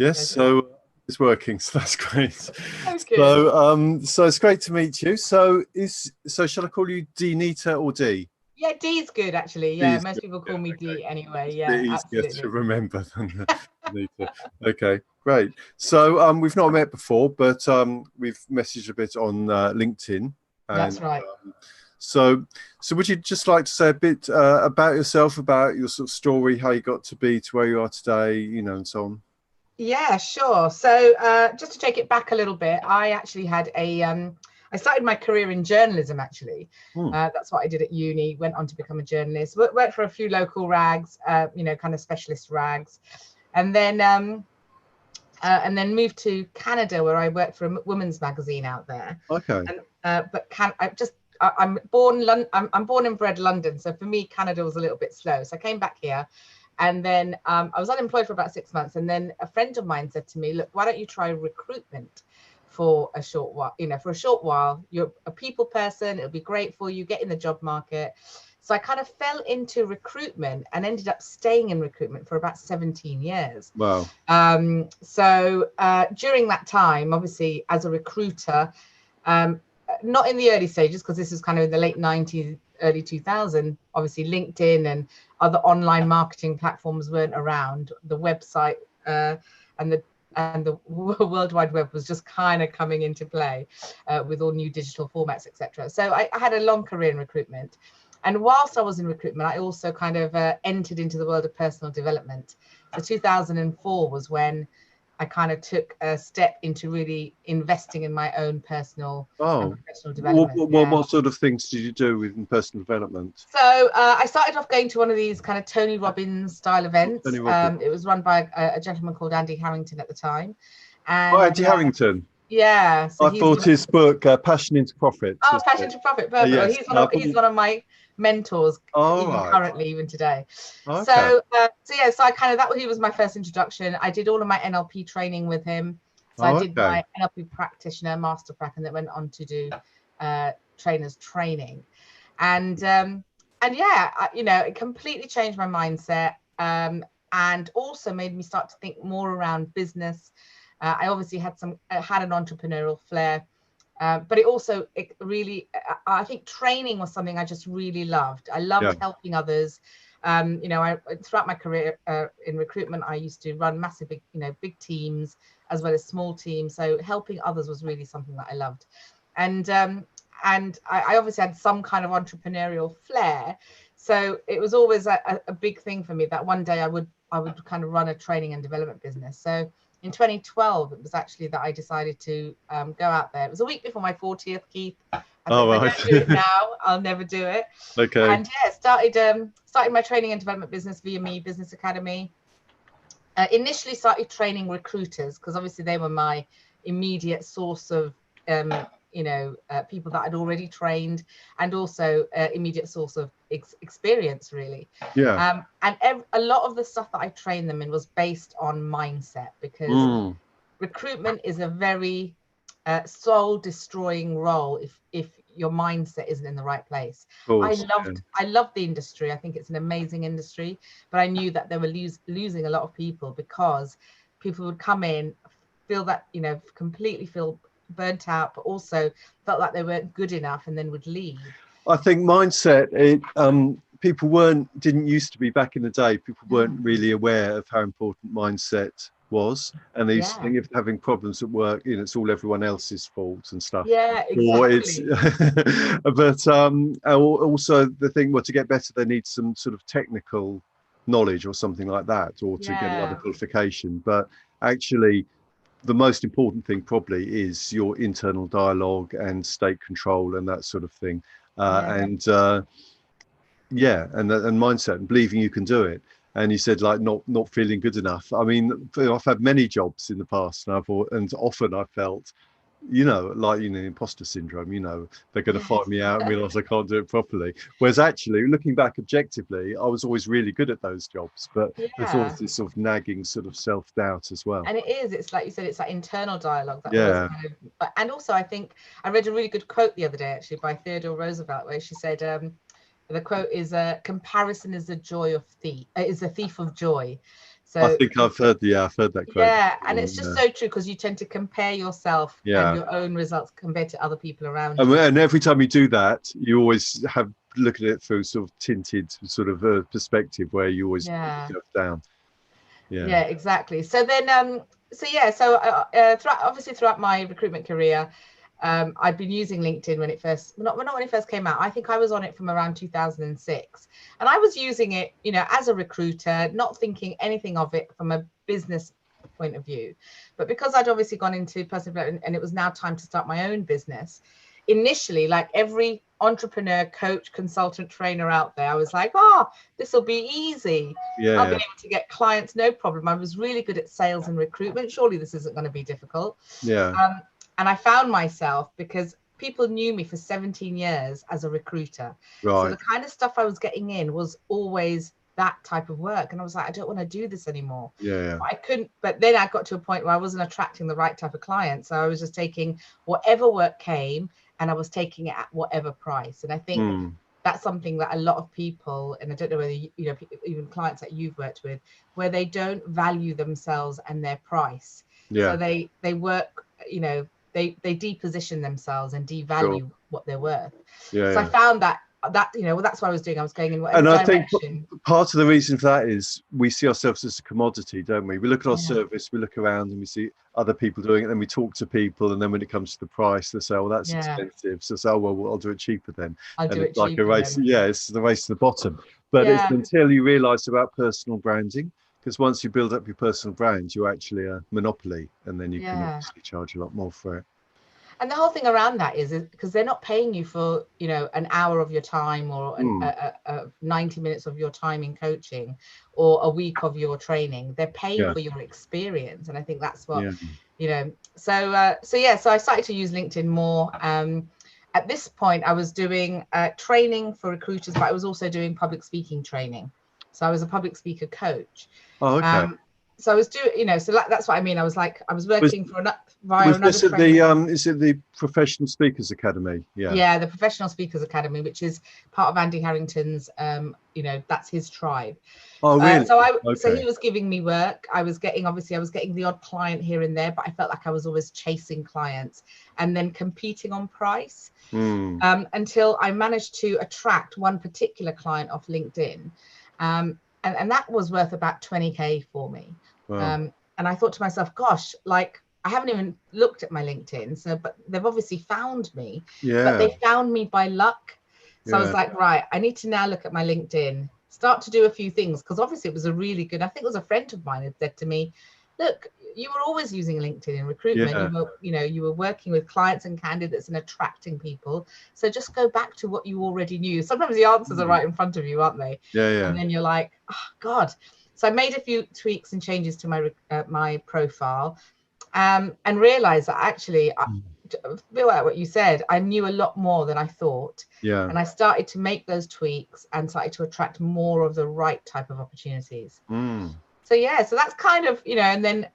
Yes, Yes. so it's working, so that's great. Oh, good. So it's great to meet you. So shall I call you Nita or D? Yeah, D is good actually. D Yeah, is most good. people Yeah, call me okay. D anyway. It's a Yeah, bit easier to absolutely. remember than Nita. Okay, great. So we've not met before, but we've messaged a bit on LinkedIn, and That's right. so would you just like to say a bit about yourself, about your sort of story, how you got to be to where you are today, and so on? Yeah, sure. So just to take it back a little bit, I actually had I started my career in journalism actually. Hmm. That's what I did at uni, went on to become a journalist, worked for a few local rags, kind of specialist rags. And then moved to Canada where I worked for a women's magazine out there. Okay. And I'm born and bred London, so for me Canada was a little bit slow. So I came back here, and then I was unemployed for about 6 months, and then a friend of mine said to me, "Look, why don't you try recruitment for a short while? For a short while, you're a people person. It'll be great for you. Get in the job market." So I kind of fell into recruitment and ended up staying in recruitment for about 17 years. Wow. During that time, obviously, as a recruiter, not in the early stages, because this is kind of in the late 90s, early 2000, obviously LinkedIn and other online marketing platforms weren't around. The website and the World Wide Web was just kind of coming into play with all new digital formats, etc. So I had a long career in recruitment. And whilst I was in recruitment, I also kind of entered into the world of personal development. So 2004 was when I kind of took a step into really investing in my own personal and Oh, professional development. Yeah. what sort of things did you do with personal development? So I started off going to one of these kind of Tony Robbins style events. Tony Robbins. It was run by a gentleman called Andy Harrington at the time. Oh, And Andy Harrington. yeah, so I he's thought his book, Passion into Profit. oh, Passion to Profit, perfect. Well, Yes. he's one of my mentors, All even right. currently, even today. Okay. So I kind of he was my first introduction. I did all of my NLP training with him. So I Oh, did okay. my NLP practitioner master prac, and then went on to do trainers training, and yeah, it completely changed my mindset, and also made me start to think more around business. I obviously had an entrepreneurial flair. But it really, I think training was something I just really loved. I loved helping others. Throughout my career in recruitment, I used to run massive, big teams as well as small teams. So helping others was really something that I loved. And I obviously had some kind of entrepreneurial flair. So it was always a big thing for me that one day I would kind of run a training and development business. So in 2012, it was actually that I decided to go out there. It was a week before my 40th, Keith. I thought, if I don't do it now, I'll never do it. Okay. And yeah, started my training and development business via Me Business Academy. Initially started training recruiters because obviously they were my immediate source of people that I'd already trained, and also immediate source of experience, really. Yeah. A lot of the stuff that I trained them in was based on mindset, because recruitment is a very soul destroying role if your mindset isn't in the right place. I loved the industry. I think it's an amazing industry, but I knew that they were losing a lot of people because people would come in, feel that, completely feel burnt out, but also felt like they weren't good enough, and then would leave. I think mindset, people didn't used to be back in the day, people weren't really aware of how important mindset was. And they used to think if having problems at work, it's all everyone else's fault and stuff. Yeah, Or exactly. but also the thing, well, to get better, they need some sort of technical knowledge or something like that, or to get another qualification. But actually, the most important thing probably is your internal dialogue and state control and that sort of thing. And mindset and believing you can do it. And you said like not feeling good enough. I mean, I've had many jobs in the past, and often I felt, imposter syndrome. They're going to find me out and realize I can't do it properly. Whereas actually, looking back objectively, I was always really good at those jobs. But there's always this sort of nagging sort of self-doubt as well. And it's like you said, it's that internal dialogue that always kind of. And also, I think I read a really good quote the other day actually by Theodore Roosevelt, where she said, the quote is, "Comparison is a thief of joy." I So think I've heard that quote. yeah, and it's just so true, because you tend to compare yourself and Yeah. your own results compared to other people around And, you. and every time you do that, you always have look at it through sort of tinted sort of perspective, where you always put yourself down. Yeah, exactly. So then throughout my recruitment career, I'd been using LinkedIn when it first, not when it first came out. I think I was on it from around 2006, and I was using it, as a recruiter, not thinking anything of it from a business point of view. But because I'd obviously gone into personal development and it was now time to start my own business, initially, like every entrepreneur, coach, consultant, trainer out there, I was like, this will be easy. I'll be able to get clients, no problem. I was really good at sales and recruitment. Surely this isn't going to be difficult. And I found myself, because people knew me for 17 years as a recruiter. So the kind of stuff I was getting in was always that type of work. And I was like, I don't want to do this anymore. But I couldn't. But then I got to a point where I wasn't attracting the right type of clients. So I was just taking whatever work came, and I was taking it at whatever price. And I think that's something that a lot of people, and I don't know whether even clients that you've worked with, where they don't value themselves and their price. So they work, they deposition themselves and devalue what they're worth. So I found that that's what I was doing. I was going in whatever direction. I think part of the reason for that is we see ourselves as a commodity, don't we? We look at our service, we look around and we see other people doing it, then we talk to people, and then when it comes to the price, they say, "Oh, that's expensive." So, I'll do it cheaper then. It's like a race. It's the race to the bottom. But it's until you realise about personal branding, because once you build up your personal brand, you're actually a monopoly, and then you can obviously charge a lot more for it. And the whole thing around that is because they're not paying you for, an hour of your time, or 90 minutes of your time in coaching, or a week of your training. They're paying for your experience. And I think that's what, so I started to use LinkedIn more. At this point, I was doing training for recruiters, but I was also doing public speaking training. So I was a public speaker coach. Oh, okay. So I was doing, so that's what I mean. I was working via another is it the Professional Speakers Academy? Yeah, the Professional Speakers Academy, which is part of Andy Harrington's, that's his tribe. Oh, really? So he was giving me work. I was getting the odd client here and there, but I felt like I was always chasing clients and then competing on price, until I managed to attract one particular client off LinkedIn. And that was worth about 20K for me. Wow. And I thought to myself, gosh, like, I haven't even looked at my LinkedIn. But they've obviously found me, but they found me by luck. So I was like, right, I need to now look at my LinkedIn, start to do a few things. Because obviously it was a really good, I think it was a friend of mine had said to me, look, you were always using LinkedIn in recruitment. You were working with clients and candidates and attracting people. So just go back to what you already knew. Sometimes the answers are right in front of you, aren't they? And then you're like, oh God. So I made a few tweaks and changes to my profile, and realized that actually, a bit like what you said, I knew a lot more than I thought. And I started to make those tweaks and started to attract more of the right type of opportunities. So that's kind of, and then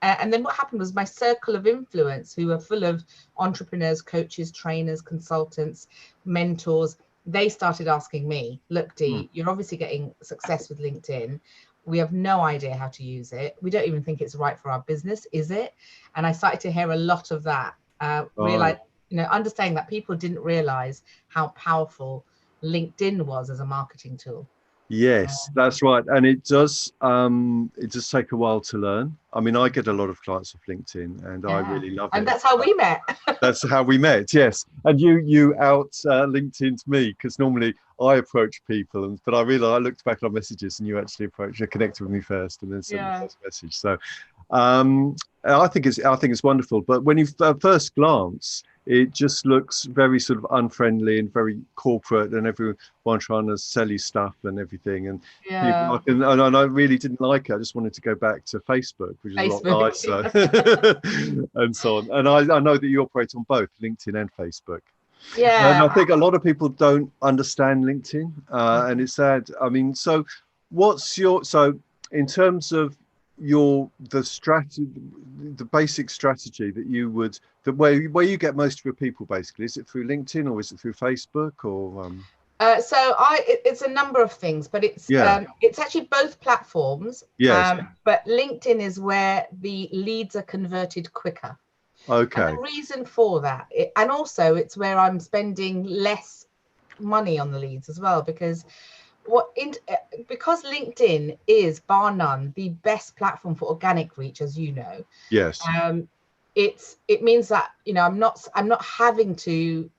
what happened was my circle of influence, who are full of entrepreneurs, coaches, trainers, consultants, mentors, they started asking me, look, Dee, you're obviously getting success with LinkedIn. We have no idea how to use it. We don't even think it's right for our business, is it? And I started to hear a lot of that, understanding that people didn't realize how powerful LinkedIn was as a marketing tool. Yes, that's right. And it does take a while to learn. I mean, I get a lot of clients off LinkedIn, and I really love it. And that's how we met. That's how we met, yes. And you out LinkedIn to me, because normally I approach people, but I realized, I looked back on messages and you actually connected with me first and then sent me the first message. So I think it's wonderful. But when you first glance, it just looks very sort of unfriendly and very corporate, and everyone trying to sell you stuff and everything. And and I really didn't like it. I just wanted to go back to Facebook, which is a lot nicer, and so on. And I know that you operate on both LinkedIn and Facebook. And I think a lot of people don't understand LinkedIn, and it's sad. I mean, so in terms of the strategy, the basic strategy that you would, where you get most of your people, basically, is it through LinkedIn or is it through Facebook or? It's a number of things, but it's actually both platforms. Yes. But LinkedIn is where the leads are converted quicker. Okay. And the reason for that, and also it's where I'm spending less money on the leads as well, because because LinkedIn is bar none the best platform for organic reach, as you know. Yes. It means that, you know, I'm not having to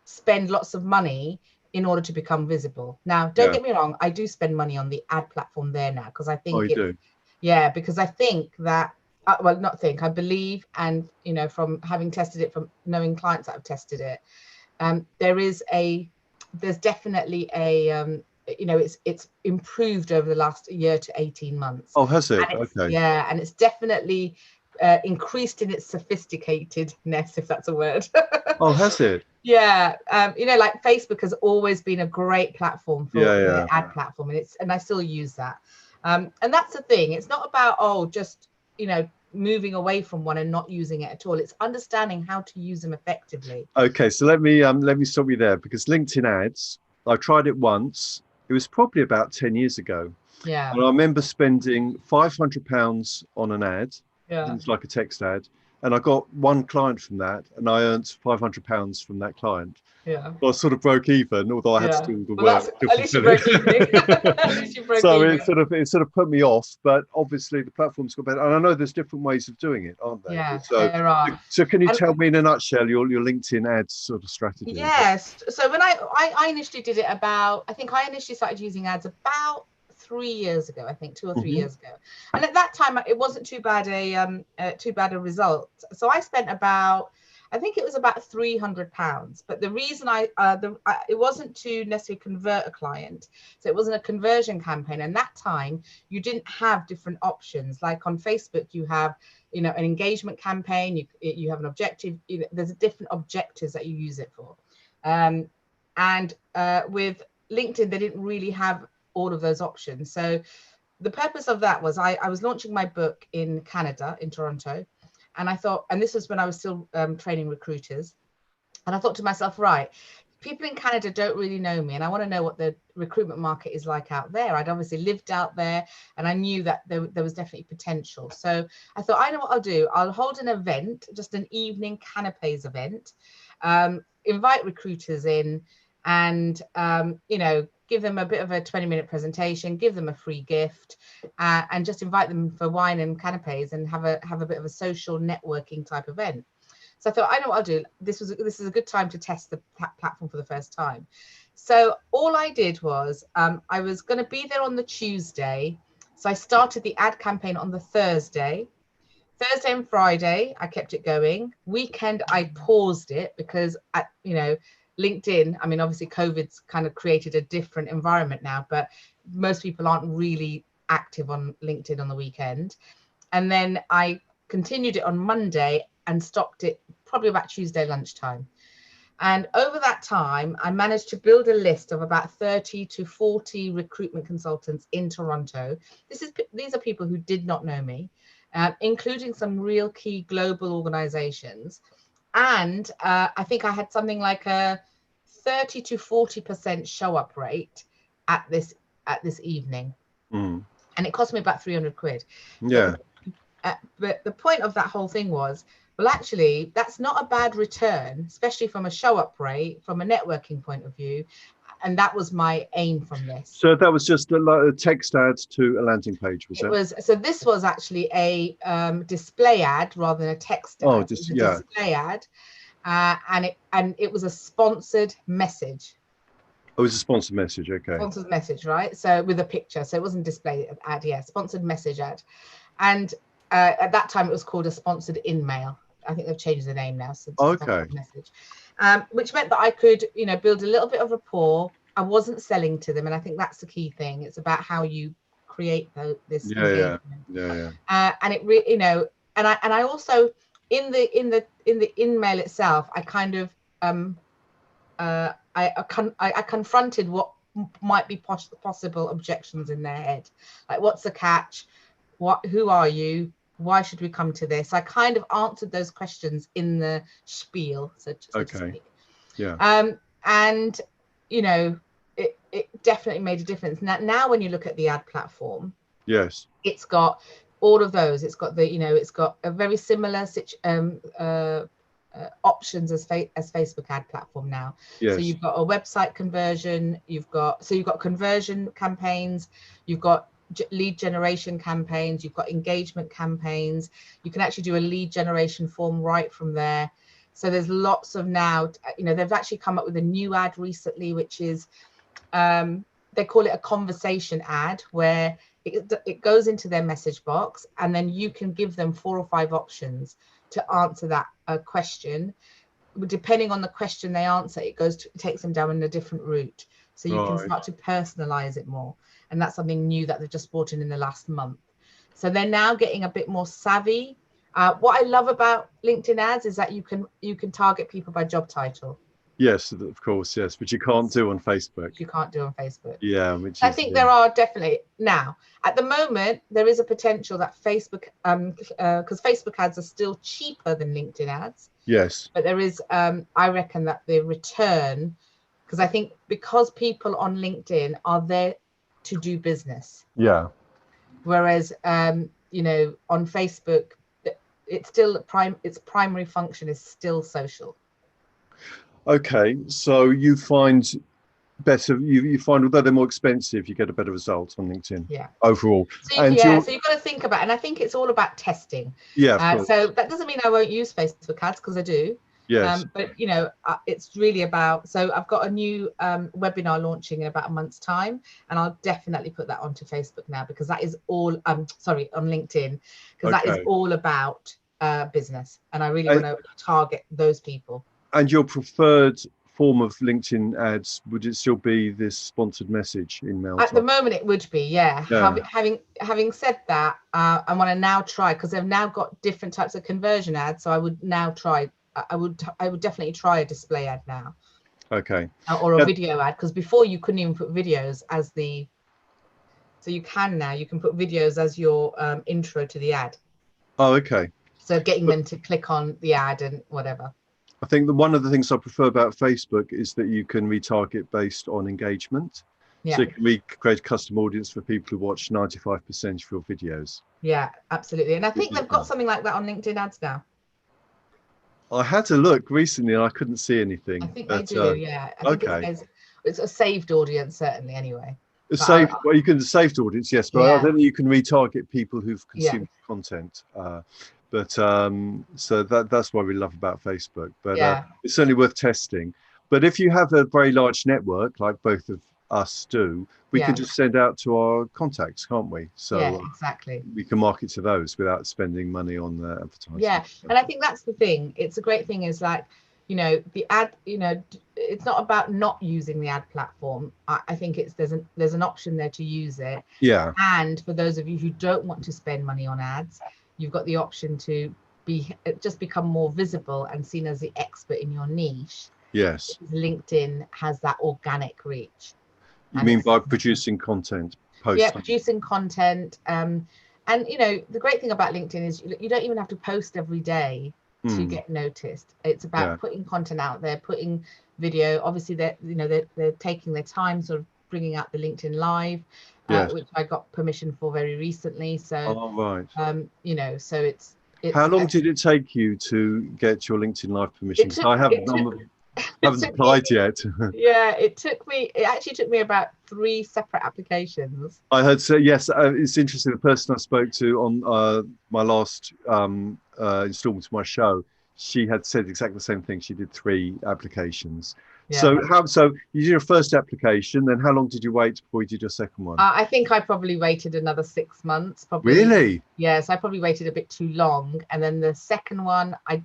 spend lots of money in order to become visible. Now, don't get me wrong, I do spend money on the ad platform there now, because I think because I think that I believe, and you know, from having tested it, from knowing clients that have tested it, there's definitely a you know, it's improved over the last year to 18 months. Oh, has it? Okay. Yeah, and it's definitely increased in its sophisticatedness, if that's a word. Oh, has it? Yeah, you know, like Facebook has always been a great platform for the ad platform, and I still use that. And that's the thing. It's not about just, you know, moving away from one and not using it at all. It's understanding how to use them effectively. Okay, so let me stop you there, because LinkedIn ads, I tried it once. It was probably about 10 years ago. Yeah. And I remember spending £500 on an ad. Yeah. It was like a text ad. And I got one client from that, and I earned £500 from that client. Yeah. So I sort of broke even, although I had to do all the work. At least you broke even. At least you broke so even. it sort of put me off, but obviously the platform's got better. And I know there's different ways of doing it, aren't there? Yeah, so, there are. So can you tell me in a nutshell your LinkedIn ads sort of strategy? Yes. So when I initially did it I think I initially started using ads about 3 years ago, I think 2 or 3 years ago. And at that time, it wasn't too bad a result. So I spent I think it was about £300. But the reason it wasn't to necessarily convert a client. So it wasn't a conversion campaign. And that time you didn't have different options. Like on Facebook, you have, you know, an engagement campaign, you have an objective, you know, there's different objectives that you use it for. And with LinkedIn, they didn't really have all of those options. So the purpose of that was I was launching my book in Canada, in Toronto. And I thought, and this was when I was still training recruiters. And I thought to myself, right, people in Canada don't really know me, and I want to know what the recruitment market is like out there. I'd obviously lived out there, and I knew that there was definitely potential. So I thought, I know what I'll do. I'll hold an event, just an evening canapes event, invite recruiters in, and you know, give them a bit of a 20-minute presentation, give them a free gift, and just invite them for wine and canapes, and have a bit of a social networking type event. So I thought, I know what I'll do. This is a good time to test the platform for the first time. So all I did was I was going to be there on the Tuesday. So I started the ad campaign on the Thursday and Friday. I kept it going. Weekend, I paused it because, you know, LinkedIn, I mean, obviously COVID's kind of created a different environment now, but most people aren't really active on LinkedIn on the weekend. And then I continued it on Monday and stopped it probably about Tuesday lunchtime. And over that time, I managed to build a list of about 30 to 40 recruitment consultants in Toronto. These are people who did not know me, including some real key global organizations. And I think I had something like a 30 to 40% show up rate at this evening. Mm. And it cost me about 300 quid. Yeah. But the point of that whole thing was, well, actually, that's not a bad return, especially from a show up rate, from a networking point of view. And that was my aim from this. So that was just a text ad to a landing page, was it? So this was actually a display ad rather than a text ad. Oh, just display ad, and it was a sponsored message. Oh, it was a sponsored message. Okay. Sponsored message, right? So with a picture. So it wasn't display ad, sponsored message ad, and at that time it was called a sponsored in-mail. I think they've changed the name now. So okay. Message, which meant that I could, you know, build a little bit of rapport. I wasn't selling to them, and I think that's the key thing. It's about how you create this engagement. And it really, you know, and I also in the in-mail itself, I kind of I confronted what might be possible objections in their head, like what's the catch, who are you, why should we come to this? I kind of answered those questions in the spiel, so to speak. Yeah. And you know, it definitely made a difference. Now when you look at the ad platform, yes, it's got all of those. It's got it's got a very similar options as Facebook ad platform now. So yes, you've got a website conversion, you've got conversion campaigns, you've got lead generation campaigns, you've got engagement campaigns. You can actually do a lead generation form right from there. So there's lots of now, they've actually come up with a new ad recently, which is they call it a conversation ad, where it goes into their message box, and then you can give them 4 or 5 options to answer that question. Depending on the question they answer, it takes them down in a different route. So you can start to personalize it more. And that's something new that they've just brought in the last month. So they're now getting a bit more savvy. What I love about LinkedIn ads is that you can target people by job title. yes, of course, yes, but you can't do on Facebook. You can't do on Facebook. Yeah, which I is, think there are definitely now. At the moment, there is a potential that Facebook, because Facebook ads are still cheaper than LinkedIn ads. yes, But there is, I reckon that the return, because I think because people on LinkedIn are there to do business, yeah. whereas on Facebook, it's still its primary function is still social. Okay, so you find better, you find although they're more expensive, you get a better result on LinkedIn. Yeah. Overall. So And so you've got to think about, and I think it's all about testing. yeah, of course. So that doesn't mean I won't use Facebook ads, because I do. Yes. But it's really about, so I've got a new webinar launching in about a month's time, and I'll definitely put that onto Facebook now, because that is all on LinkedIn, because that is all about business, and I really want to target those people. And your preferred form of LinkedIn ads, would it still be this sponsored message email At type? the moment it would be, yeah. Having said that, I want to now try, because they've now got different types of conversion ads, so I would now try, I would definitely try a display ad now. Okay. Or a video ad, because before you couldn't even put videos as the, so you can now, you can put videos as your intro to the ad. Oh, okay. So getting them to click on the ad and whatever. I think that one of the things I prefer about Facebook is that you can retarget based on engagement. Yeah. So you can create a custom audience for people who watch 95% of your videos. Yeah, absolutely. And I think they've got something like that on LinkedIn ads now. I had to look recently and I couldn't see anything. I think they do, yeah. I think it's a saved audience, certainly, anyway. Well, you can saved audience, yes, but I don't think you can retarget people who've consumed content. So that's what we love about Facebook. But it's certainly worth testing. But if you have a very large network, like both of us do, we can just send out to our contacts, can't we? So exactly. We can market to those without spending money on the advertising. Yeah, and I think that's the thing. It's a great thing is like, the ad, it's not about not using the ad platform. I think there's an option there to use it. Yeah. And for those of you who don't want to spend money on ads, you've got the option to become more visible and seen as the expert in your niche. Yes. LinkedIn has that organic reach. You mean by producing content? Yeah, producing content. And the great thing about LinkedIn is you don't even have to post every day to get noticed. It's about putting content out there, putting video. Obviously, they're taking their time, sort of bringing out the LinkedIn Live, which I got permission for very recently. So, so it's. How long did it take you to get your LinkedIn Live permission? I haven't applied yet. Yeah, it actually took me about 3 separate applications. I heard so. Yes, it's interesting. The person I spoke to on my last installment of my show, she had said exactly the same thing. She did 3 applications. Yeah. So you did your first application, then how long did you wait before you did your second one? I think I probably waited another 6 months. Probably. Really? Yes, I probably waited a bit too long, and then the second one I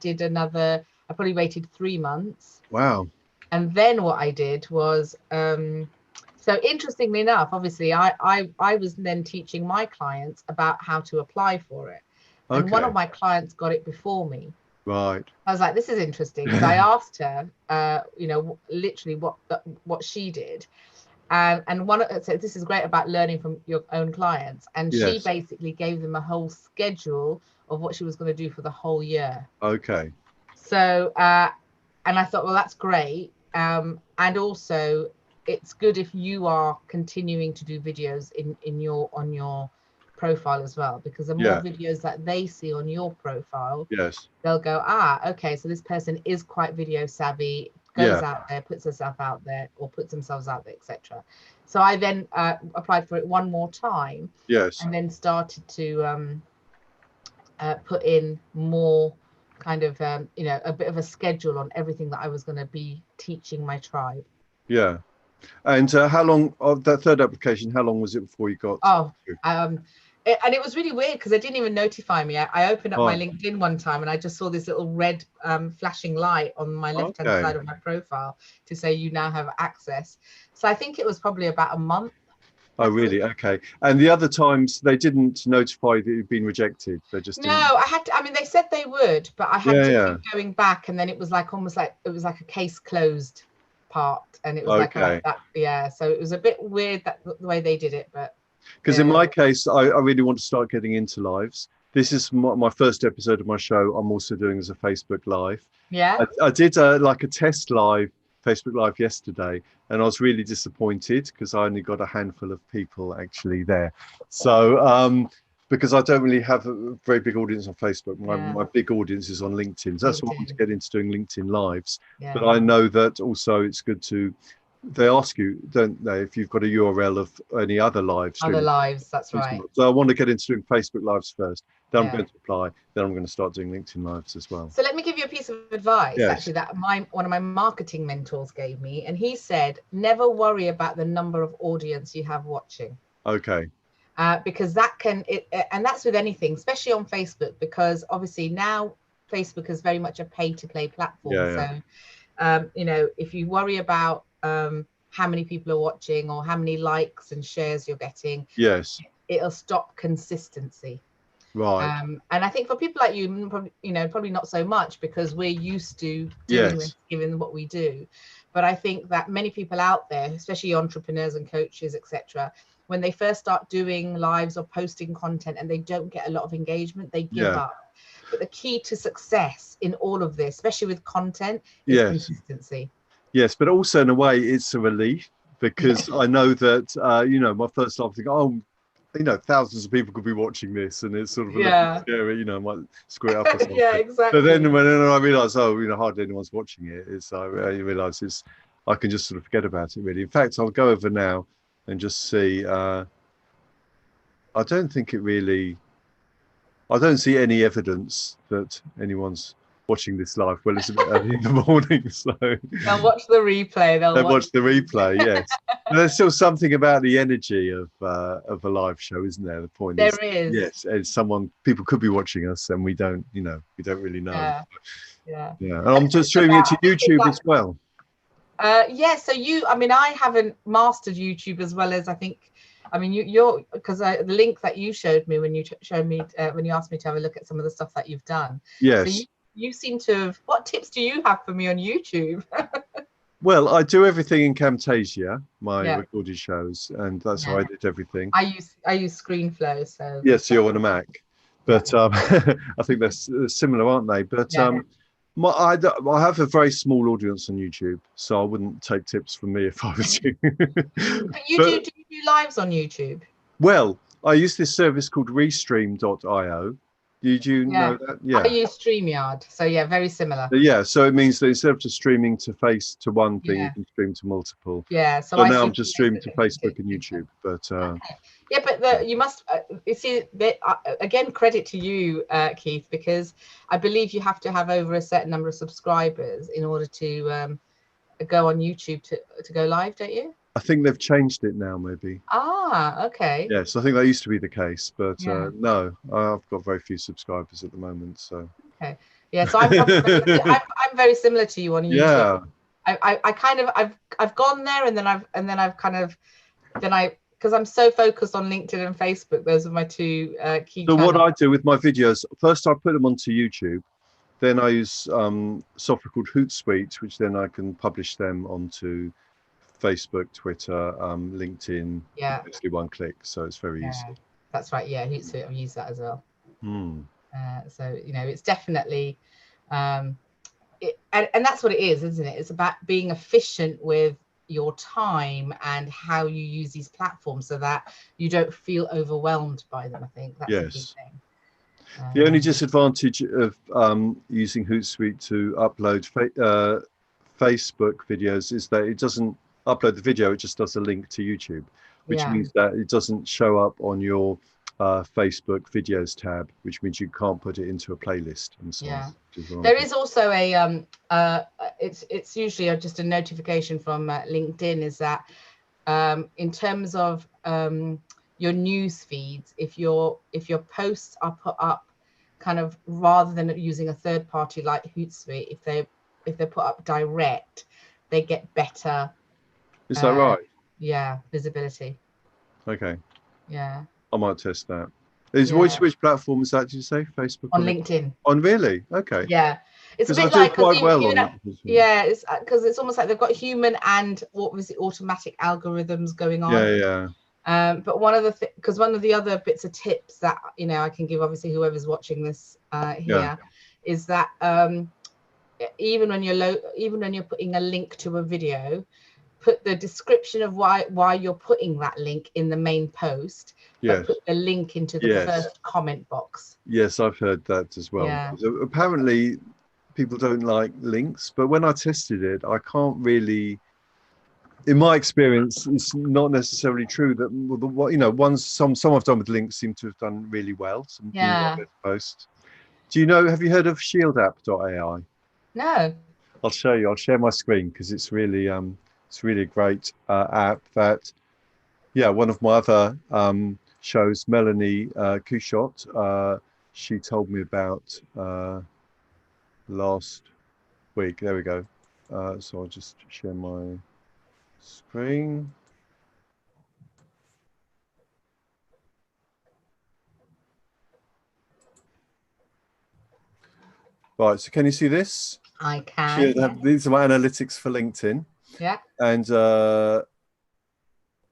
probably waited 3 months. Wow. And then what I did was, so interestingly enough, obviously, I was then teaching my clients about how to apply for it. And one of my clients got it before me. Right. I was like, this is interesting, because I asked her, literally what she did. And so this is great about learning from your own clients. And she basically gave them a whole schedule of what she was going to do for the whole year. Okay. So, and I thought, well, that's great. And also, it's good if you are continuing to do videos in your on your profile as well, because the more videos that they see on your profile, they'll go, okay, so this person is quite video savvy, goes out there, puts herself out there, or puts themselves out there, etc. So I then applied for it one more time, and then started to put in more kind of you know, a bit of a schedule on everything that I was going to be teaching my tribe. And how long of that third application, how long was it before you got and it was really weird because they didn't even notify me. I opened up my LinkedIn one time and I just saw this little red flashing light on my left hand side of my profile to say you now have access. So I think it was probably about a month. Oh, really? Okay. And the other times they didn't notify that you'd been rejected. They just didn't. No, I had to, I mean, they said they would, but I had to keep going back, and then it was like almost like it was like a case closed part, and it was like that. So it was a bit weird that the way they did it, but because in my case, I really want to start getting into lives. This is my first episode of my show. I'm also doing as a Facebook Live. I did like a test live Facebook Live yesterday, and I was really disappointed because I only got a handful of people actually there. So because I don't really have a very big audience on Facebook, my big audience is on LinkedIn. So that's why I want to get into doing LinkedIn Lives. But I know that also it's good to, they ask you, don't they, if you've got a URL of any other live stream. Other lives, that's right. So I want to get into doing Facebook Lives first. Then I'm going to apply. Then I'm going to start doing LinkedIn Lives as well. So let me give you a piece of advice, actually, that one of my marketing mentors gave me. And he said, never worry about the number of audience you have watching. Okay. Because that can, and that's with anything, especially on Facebook, because obviously now Facebook is very much a pay-to-play platform. So, you know, if you worry about how many people are watching or how many likes and shares you're getting, it'll stop consistency. Right. And I think for people like you, probably not so much, because we're used to doing this, given what we do. But I think that many people out there, especially entrepreneurs and coaches, etc., when they first start doing lives or posting content and they don't get a lot of engagement, they give up. But the key to success in all of this, especially with content, is consistency. Yes, but also in a way, it's a relief, because I know that, you know, my first time thinking, oh, you know, thousands of people could be watching this, and it's sort of a little scary, you know, might screw it up or something. Exactly. But then when I realised, oh, you know, hardly anyone's watching it, it's I realise I can just sort of forget about it, really. In fact, I'll go over now and just see. I don't think it really. I don't see any evidence that anyone's watching this live. Well, it's a bit early in the morning, so they'll watch the replay. They'll watch the replay. Yes, but there's still something about the energy of a live show, isn't there? The point there is. Yes, and people could be watching us, and we don't, you know, we don't really know. Yeah. And I'm just streaming it to YouTube as well. So I mean, I haven't mastered YouTube as well as I think. I mean, you're because the link that you showed me when you showed me when you asked me to have a look at some of the stuff that you've done. Yes. So you seem to have. What tips do you have for me on YouTube? Well, I do everything in Camtasia, my recorded shows, and that's how I did everything. I use ScreenFlow. So yes, you're on a Mac, but I think they're similar, aren't they? But I have a very small audience on YouTube, so I wouldn't take tips from me if I was you. But do you do lives on YouTube? Well, I use this service called Restream.io. Did you know that? Yeah. I use StreamYard, so very similar. Yeah, so it means that instead of just streaming to one thing, you can stream to multiple. Yeah. So now I'm just streaming to Facebook and YouTube, but. Yeah, but you must you see again, credit to you, Keith, because I believe you have to have over a certain number of subscribers in order to go on YouTube to go live, don't you? I think they've changed it now, maybe. Okay. Yes, I think that used to be the case, but no, I've got very few subscribers at the moment. So. Okay. Yeah, so I'm very similar to you on YouTube. Yeah. I kind of I've gone there and then I've kind of because I'm so focused on LinkedIn and Facebook. Those are my two key channels. What I do with my videos, first I put them onto YouTube, then I use software called Hootsuite, which then I can publish them onto Facebook, Twitter, LinkedIn. Basically one click, so it's very easy. That's right. Yeah, Hootsuite, I've used that as well. So you know, it's definitely and that's what it is, isn't it? It's about being efficient with your time and how you use these platforms so that you don't feel overwhelmed by them. I think that's a key Yes. thing. The only disadvantage of using Hootsuite to upload Facebook videos is that it doesn't upload the video, it just does a link to YouTube, which Yeah. means that it doesn't show up on your Facebook videos tab, which means you can't put it into a playlist and so Yeah. on. There is also a it's usually just a notification from LinkedIn, is that in terms of your news feeds, if your posts are put up kind of, rather than using a third party like Hootsuite, if they're put up direct, they get better. Is that right? Yeah, visibility. Okay. Yeah. I might test that. Which platform is that, did you say? Facebook? On LinkedIn. On really? Okay. Yeah. It's a bit I like, do quite well on yeah, it's because it's almost like they've got human and what was it, automatic algorithms going on. Yeah. But one of the other bits of tips that I can give, obviously whoever's watching this here, is that even when you're putting a link to a video, put the description of why you're putting that link in the main post, but put the link into the first comment box. Yes, I've heard that as well. Yeah. So apparently people don't like links, but when I tested it, I can't really, in my experience, it's not necessarily true that some I've done with links seem to have done really well. Some posts. Do you know? Have you heard of shieldapp.ai? No. I'll show you. I'll share my screen because it's really a great app that, one of my other shows, Melanie Couchot, she told me about last week. There we go. So I'll just share my screen. Right, so can you see this? I can. These are my analytics for LinkedIn. Yeah. And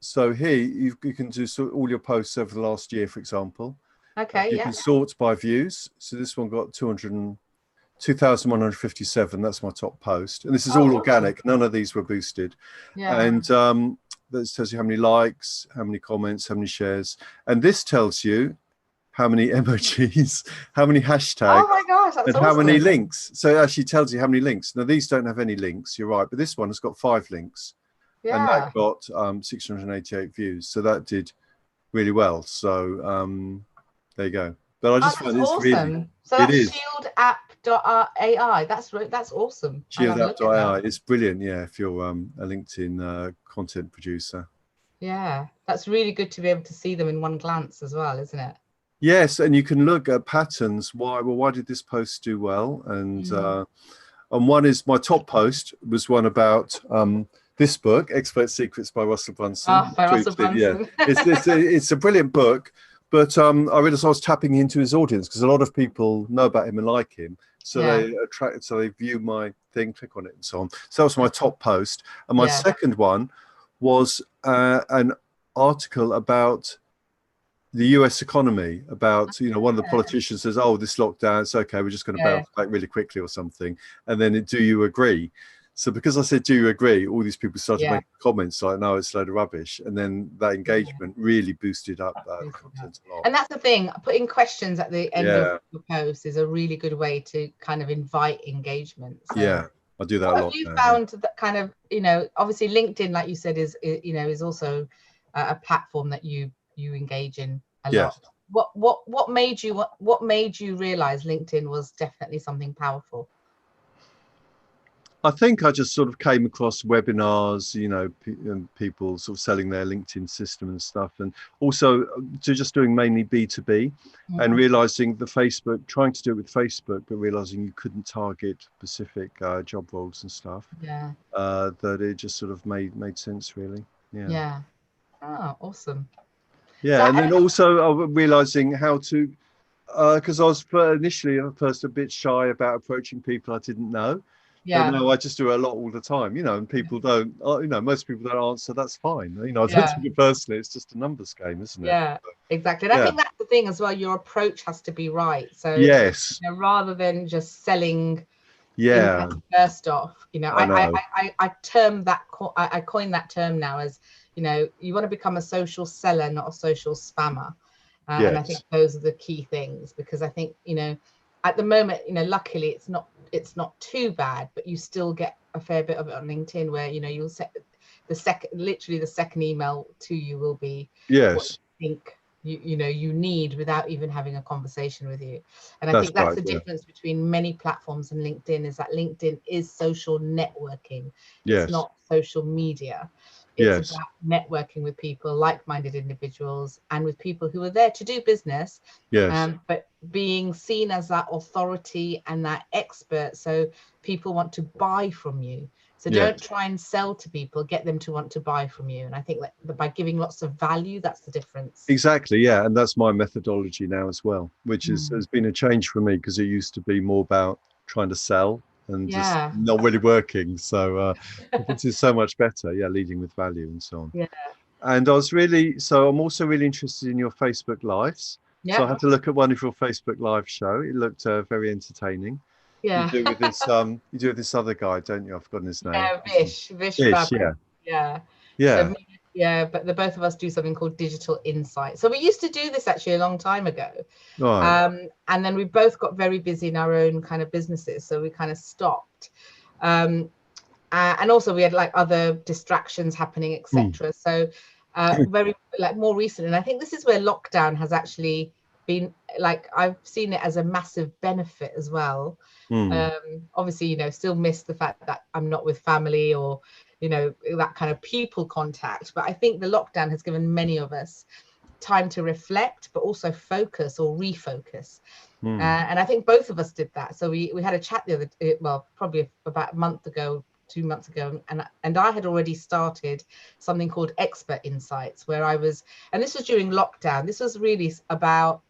so here you can do all your posts over the last year, for example. Okay. You can sort by views. So this one got 2,157. That's my top post. And this is all organic. None of these were boosted. Yeah. And that tells you how many likes, how many comments, how many shares. And this tells you how many emojis, how many hashtags, oh my gosh, that's and how many links. So it actually tells you how many links. Now, these don't have any links, you're right, but this one has got 5 links. Yeah. And that got 688 views. So that did really well. So there you go. But I just find it's awesome. Really, so that's shieldapp.ai. That's awesome. Shieldapp.ai. It's brilliant, yeah, if you're a LinkedIn content producer. Yeah, that's really good to be able to see them in one glance as well, isn't it? Yes, and you can look at patterns. Why did this post do well? And one is, my top post was one about this book, Expert Secrets by Russell Brunson. By Russell Brunson. Yeah, it's a brilliant book. But I realized I was tapping into his audience because a lot of people know about him and like him. So they view my thing, click on it and so on. So that was my top post. And my second one was an article about the US economy, about, one of the politicians says, oh, this lockdown, it's okay, we're just going to bounce back really quickly or something. And then do you agree? So because I said, do you agree? All these people started making comments like, no, it's a load of rubbish. And then that engagement really boosted up content a lot. And that's the thing, putting questions at the end of the post is a really good way to kind of invite engagement. So yeah, I do that a lot. Have you found that kind of, obviously LinkedIn, like you said, is also a platform that you engage in a lot. What made you realize LinkedIn was definitely something powerful? I think I just sort of came across webinars, people sort of selling their LinkedIn system and stuff, and also just doing mainly B2B and realizing trying to do it with Facebook, but realizing you couldn't target specific job roles and stuff. Yeah. That it just sort of made sense, really. Yeah. Yeah. Oh, awesome. Yeah, and then also realizing how to, because I was initially at first a bit shy about approaching people I didn't know. Yeah. But no, I just do it a lot all the time, and people don't, most people don't answer. That's fine. I don't take it personally. It's just a numbers game, isn't it? Yeah, exactly. And I think that's the thing as well. Your approach has to be right. So yes, rather than just selling Yeah, first off, you know, I know. I term that, I coined that term now as, you know, you want to become a social seller, not a social spammer. And I think Yes, those are the key things, because I think, you know, at the moment, you know, luckily it's not too bad, but you still get a fair bit of it on LinkedIn, where, you know, you'll set literally the second email to you will be what yes, you think you know you need, without even having a conversation with you. And I that's think that's right. the Yeah, difference between many platforms and LinkedIn, is that LinkedIn is social networking. It's yes, not social media. It's yes, about networking with people, like-minded individuals, and with people who are there to do business, yes, but being seen as that authority and that expert, so people want to buy from you. So don't yes. try and sell to people, get them to want to buy from you. And I think that by giving lots of value, that's the difference. Exactly, yeah, and that's my methodology now as well, which has been a change for me, because it used to be more about trying to sell and just Yeah. not really working. So this is so much better, yeah, leading with value and so on. Yeah. And I'm also really interested in your Facebook lives. So I Yeah. had to look at one of your Facebook live show. It looked very entertaining. You Yeah. do it with this you do it with this other guy, don't you? I've forgotten his name. Yeah, Vish Ish, Fabric. yeah, Yeah. So yeah, yeah, but the both of us do something called digital insight. So we used to do this actually a long time ago. right, And then we both got very busy in our own kind of businesses, so we kind of stopped. Um, and also we had like other distractions happening, mm, etc. So very like more recent, and I think this is where lockdown has actually been, like, I've seen it as a massive benefit as well. mm, Obviously, you know, still miss the fact that I'm not with family, or, you know, that kind of people contact, but I think the lockdown has given many of us time to reflect, but also focus or refocus. mm. And I think both of us did that. So we had a chat the other, well, probably about a month ago, 2 months ago, and I had already started something called Expert Insights, where I was, and this was during lockdown. This was really about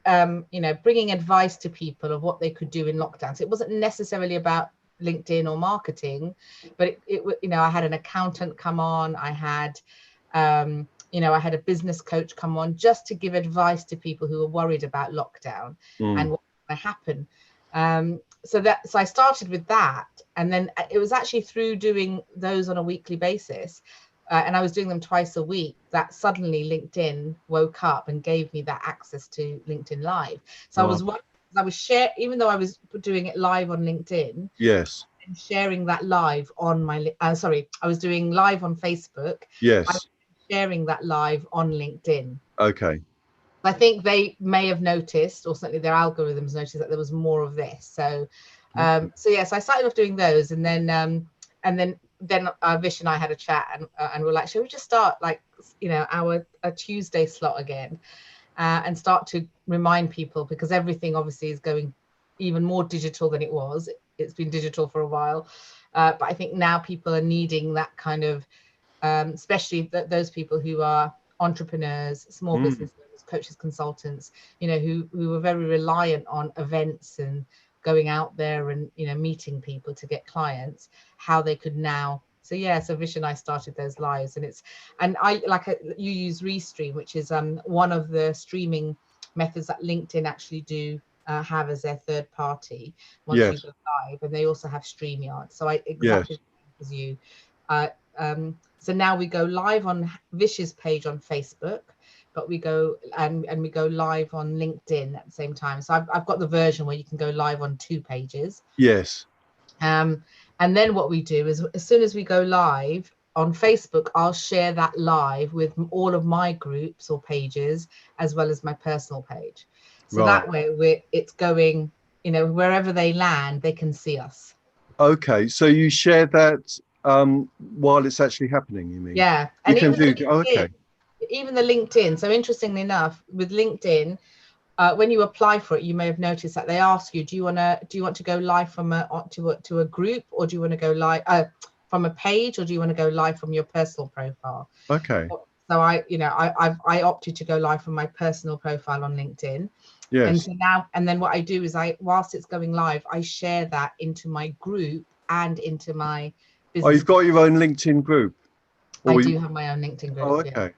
you know, bringing advice to people of what they could do in lockdown. So it wasn't necessarily about LinkedIn or marketing, but it you know, I had an accountant come on, I had you know, I had a business coach come on, just to give advice to people who were worried about lockdown and Mm. what might happen. So I started with that, and then it was actually through doing those on a weekly basis, and I was doing them twice a week, that suddenly LinkedIn woke up and gave me that access to LinkedIn Live. So Right. I was even though I was doing it live on LinkedIn, Yes, and sharing that live on my sorry, I was doing live on Facebook. I was yes, sharing that live on LinkedIn. okay, I think they may have noticed, or certainly their algorithms noticed, that there was more of this. So, okay. so yes, I started off doing those, and then Vish and I had a chat, and we're like, should we just start, like, you know, a Tuesday slot again, and start to remind people, because everything obviously is going even more digital than it was. It's been digital for a while, but I think now people are needing that kind of, especially those people who are entrepreneurs, small Mm. business owners, coaches, consultants, you know, who are very reliant on events and going out there and, you know, meeting people to get clients, how they could now. So yeah, so Vish and I started those lives, and I like, you use Restream, which is one of the streaming methods that LinkedIn actually do have as their third party once you Yes, go live, and they also have StreamYard. So I exactly yes, as you. Uh, so now we go live on Vish's page on Facebook, but we go and we go live on LinkedIn at the same time. So I've got the version where you can go live on 2 pages. yes. And then what we do is, as soon as we go live on Facebook, I'll share that live with all of my groups or pages, as well as my personal page. So Right. that way it's going, you know, wherever they land, they can see us. Okay. So you share that while it's actually happening, you mean? Yeah. You And can even the do, oh, LinkedIn, okay. So interestingly enough, with LinkedIn, when you apply for it, you may have noticed that they ask you, do you want to go live from to a group, or do you want to go live from a page, or do you want to go live from your personal profile? Okay. So I opted to go live from my personal profile on LinkedIn. And Yes. so now, and then what I do is, whilst it's going live, I share that into my group and into my Oh, business you've got group. your own LinkedIn group. I Or do you, have my own LinkedIn oh, group, yeah. okay.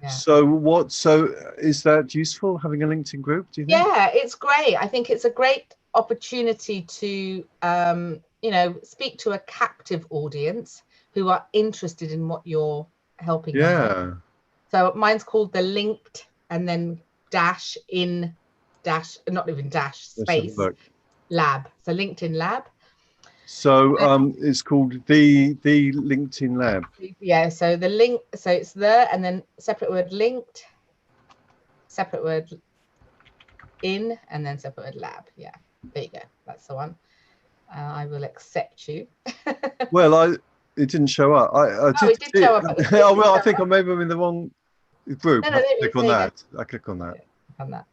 Yeah. So is that useful, having a LinkedIn group, do you think? Yeah, it's great. I think it's a great opportunity to, you know, speak to a captive audience who are interested in what you're helping them with. Yeah. So mine's called the linked and then dash in dash, not even dash, Let's have a space look. lab. So LinkedIn Lab. So it's called the LinkedIn Lab. Yeah, so the link, so it's there and then separate word linked, separate word in, and then separate word lab. Yeah, there you go. That's the one. I will accept you. Well, it didn't show up. I Oh, did it did see show it. up at the Oh, it did well, I show think up. maybe I'm in the wrong group. No, I no, have to there it is. click on There you go. that. I click on that. On that.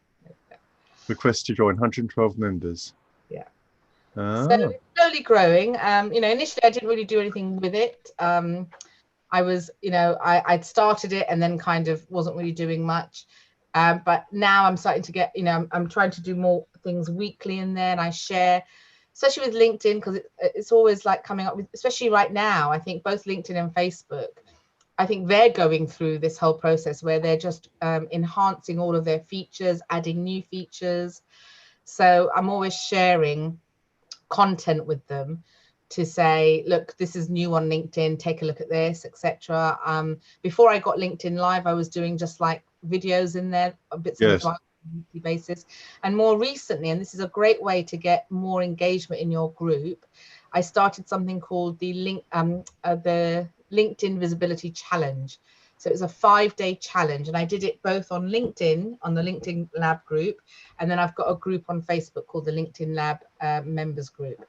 Request to join 112 members. Yeah. So Ah, it's slowly growing. You know, initially I didn't really do anything with it. I was, you know, I'd started it and then kind of wasn't really doing much. But now I'm starting to get, you know, I'm trying to do more things weekly in there, and I share, especially with LinkedIn, because it's always like coming up with, especially right now, I think both LinkedIn and Facebook, I think they're going through this whole process where they're just enhancing all of their features, adding new features. So I'm always sharing content with them to say, look, this is new on LinkedIn, take a look at this, etc. Before I got LinkedIn Live, I was doing just like videos in there, bits and yes. bytes on a weekly basis. And more recently, and this is a great way to get more engagement in your group, I started something called the LinkedIn Visibility Challenge. So it was a 5-day challenge, and I did it both on LinkedIn, on the LinkedIn Lab group, and then I've got a group on Facebook called the LinkedIn Lab members group.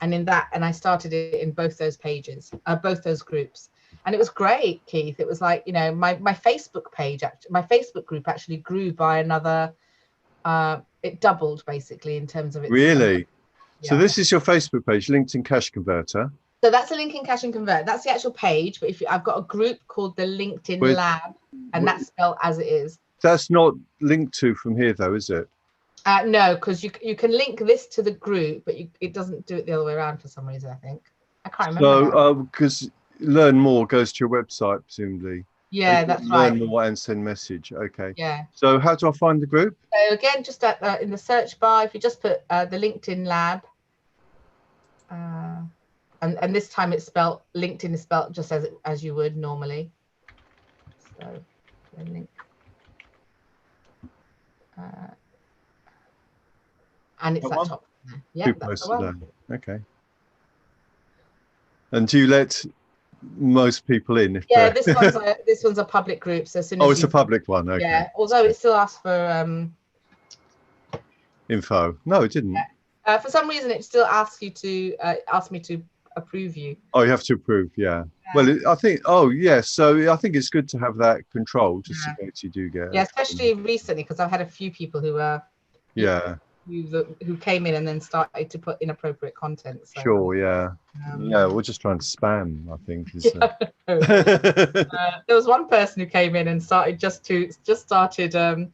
And in that, and I started it in both those pages, both those groups. And it was great, Keith. It was like, you know, my Facebook page, my Facebook group actually grew by another, it doubled basically in terms of its, Really? So yeah. this is your Facebook page, LinkedIn Cash Converter. So that's a LinkedIn Cash and Convert. That's the actual page. But if I've got a group called the LinkedIn With, Lab, and that's spelled as it is. that's not linked to from here, though, is it? No, because you can link this to the group, but it doesn't do it the other way around for some reason, I think. I can't remember now. So, because Learn More goes to your website, presumably. Yeah, that's Learn right. More and send message. Okay. Yeah. So how do I find the group? So again, just at in the search bar, if you just put the LinkedIn Lab, and this time it's spelled, LinkedIn is spelled just as you would normally. So the link, and it's that top. Yeah, that's the one. Okay. And do you let most people in if Yeah, they're this one's a public group. So as soon Oh, as it's a you, public one. Okay. yeah, although it still asks for Info. No, it didn't. for some reason it still asks you to ask me to approve you. Oh, you have to approve. Yeah. Yeah. Well, I think. Oh, yes. So I think it's good to have that control, just Yeah. in case you do get. Yeah, especially recently, because I've had a few people who are Yeah. who came in and then started to put inappropriate content. So, Sure. Yeah. Yeah. We're just trying to spam, I think. Is, yeah, there was one person who came in and started started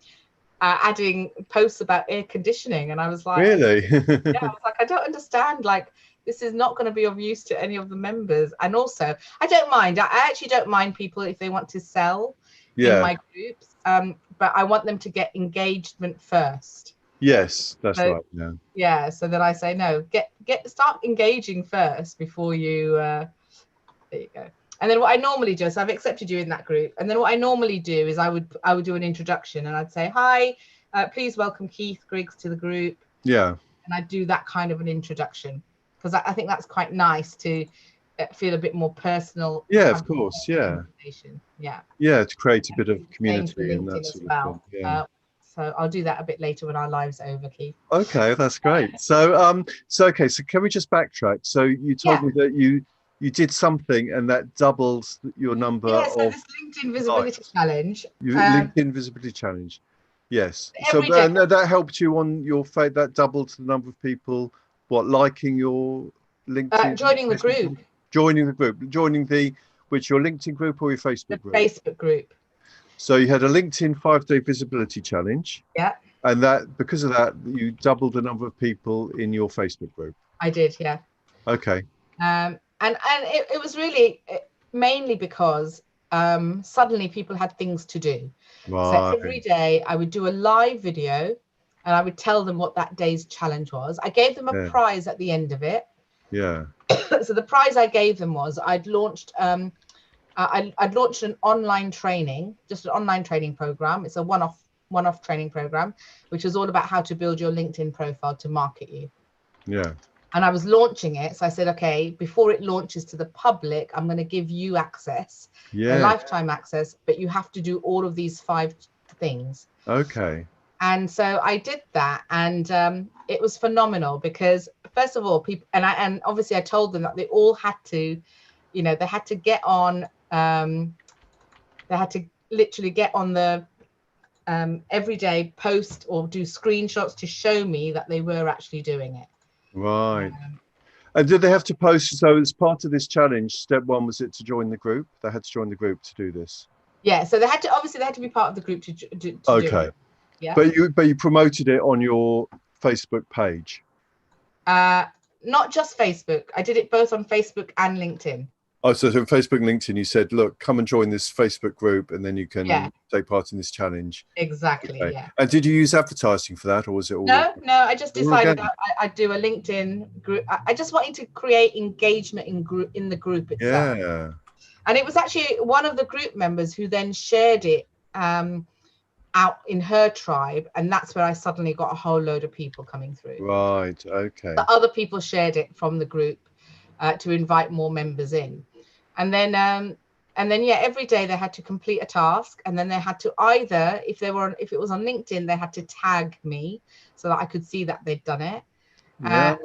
adding posts about air conditioning, and I was like, really? yeah, I was like, I don't understand. Like, this is not going to be of use to any of the members. And also, I don't mind. I actually don't mind people if they want to sell in Yeah. my groups, but I want them to get engagement first. Yes, that's So, right. Yeah. yeah, so then I say no, start engaging first before you there you go. And then what I normally do, so I've accepted you in that group, and then what I normally do is I would do an introduction, and I'd say, hi, please welcome Keith Griggs to the group. Yeah. And I do that kind of an introduction, because I think that's quite nice to feel a bit more personal. Yeah, of course. Yeah. Yeah. Yeah, to create a bit of Same for community and that LinkedIn as sort of well. thing. Yeah. So I'll do that a bit later when our live's over, Keith. Okay, that's great. So okay, so can we just backtrack? So you told me that you did something and that doubles your number So of this LinkedIn Visibility likes. Challenge. LinkedIn Visibility Challenge. Yes. So Every day. and that helped you on your that doubled the number of people liking your LinkedIn Joining the group. joining the group, which your LinkedIn group or your Facebook group? Facebook group. So you had a LinkedIn 5-day visibility challenge. Yeah. And that because of that, you doubled the number of people in your Facebook group. I did, yeah. Okay. And it was really mainly because suddenly people had things to do. So Right. every day I would do a live video and I would tell them what that day's challenge was. I gave them a Yeah. prize at the end of it. Yeah. So the prize I gave them was I'd launched an online training, just an online training program. It's a one-off training program, which is all about how to build your LinkedIn profile to market you. Yeah. And I was launching it. So I said, okay, before it launches to the public, I'm going to give you access, a Yeah. lifetime access, but you have to do all of these 5 things. Okay. And so I did that, and it was phenomenal because, first of all, people, and obviously I told them that they all had to, they had to get on, they had to literally get on the everyday post or do screenshots to show me that they were actually doing it. Right. And did they have to post? So as part of this challenge, step 1 was it to join the group? They had to join the group to do this. Yeah. So they had to be part of the group to do it. Yeah. But you promoted it on your Facebook page. Not just Facebook. I did it both on Facebook and LinkedIn. Oh, so Facebook and LinkedIn, you said, look, come and join this Facebook group, and then you can take part in this challenge. Exactly. Okay. Yeah. And did you use advertising for that, or was it all? No. I just decided I'd do a LinkedIn group. I just wanted to create engagement in the group itself. Yeah. And it was actually one of the group members who then shared it out in her tribe, and that's where I suddenly got a whole load of people coming through. Right. Okay. But other people shared it from the group to invite more members in. And then every day they had to complete a task, and then they had to either, if it was on LinkedIn, they had to tag me so that I could see that they'd done it. And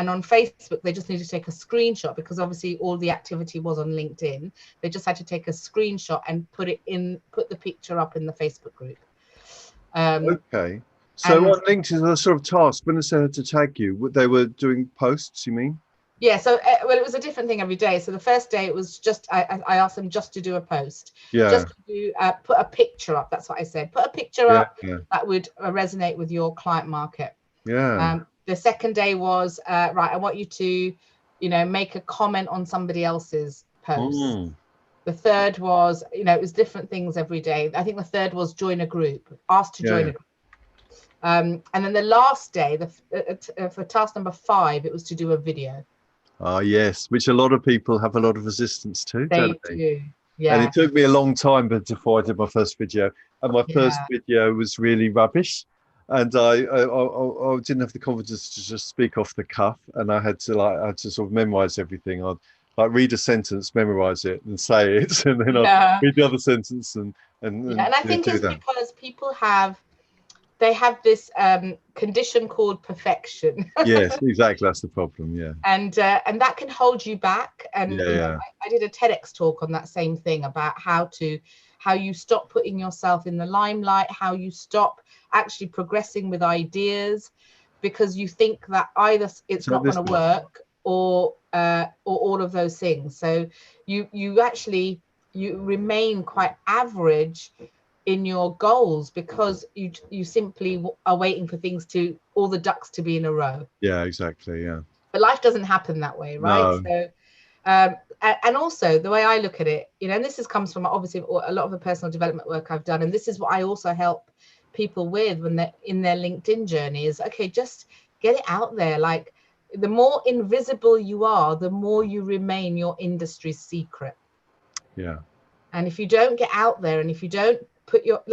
on Facebook, they just needed to take a screenshot, because obviously all the activity was on LinkedIn. They just had to take a screenshot and put the picture up in the Facebook group. Okay. So on LinkedIn, the sort of task, when they said to tag you, they were doing posts, you mean? Yeah, so it was a different thing every day. So the first day it was just I asked them just to do a post, just to do, put a picture up. That's what I said. Put a picture up that would resonate with your client market. Yeah. The second day was right. I want you to, make a comment on somebody else's post. The third was, it was different things every day. I think the third was join a group. Asked to join a group. And then the last day, for task number 5, it was to do a video. Yes, which a lot of people have a lot of resistance to. They do, yeah. And it took me a long time before I did my first video. And my first video was really rubbish. And I didn't have the confidence to just speak off the cuff. And I had to sort of memorize everything. I'd read a sentence, memorize it, and say it, and then I'd read the other sentence and I think it's because people have this condition called perfection. Yes, exactly. That's the problem. Yeah. And that can hold you back. And I did a TEDx talk on that same thing, about how you stop putting yourself in the limelight, how you stop actually progressing with ideas, because you think that either it's not going to work or all of those things. So you remain quite average in your goals, because you simply are waiting for all the ducks to be in a row. Yeah, exactly. Yeah. But life doesn't happen that way, right? No. So and also the way I look at it, and this comes from obviously a lot of the personal development work I've done, and this is what I also help people with when they're in their LinkedIn journey, is okay, just get it out there. Like, the more invisible you are, the more you remain your industry's secret. Yeah. And if you don't get out there, and if you don't put your,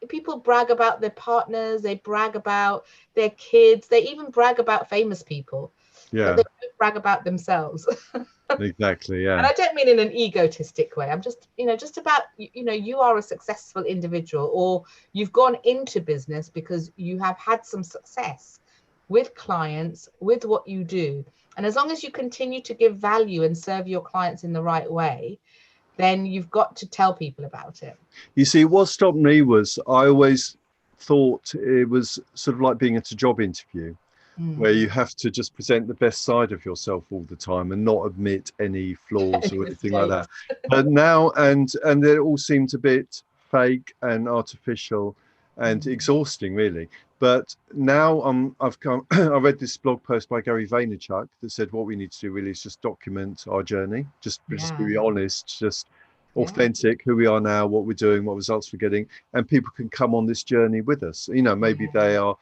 people brag about their partners, they brag about their kids, they even brag about famous people, but they don't brag about themselves. Exactly. Yeah. And I don't mean in an egotistic way. I'm just, just about, you are a successful individual, or you've gone into business because you have had some success with clients, with what you do. And as long as you continue to give value and serve your clients in the right way, then you've got to tell people about it. You see, what stopped me was I always thought it was sort of like being at a job interview, where you have to just present the best side of yourself all the time and not admit any flaws or anything like that. But now, and it all seemed a bit fake and artificial. and exhausting, really. But now I've come. I read this blog post by Gary Vaynerchuk that said what we need to do really is just document our journey, just be honest, just authentic, who we are now, what we're doing, what results we're getting, and people can come on this journey with us. You know, maybe they are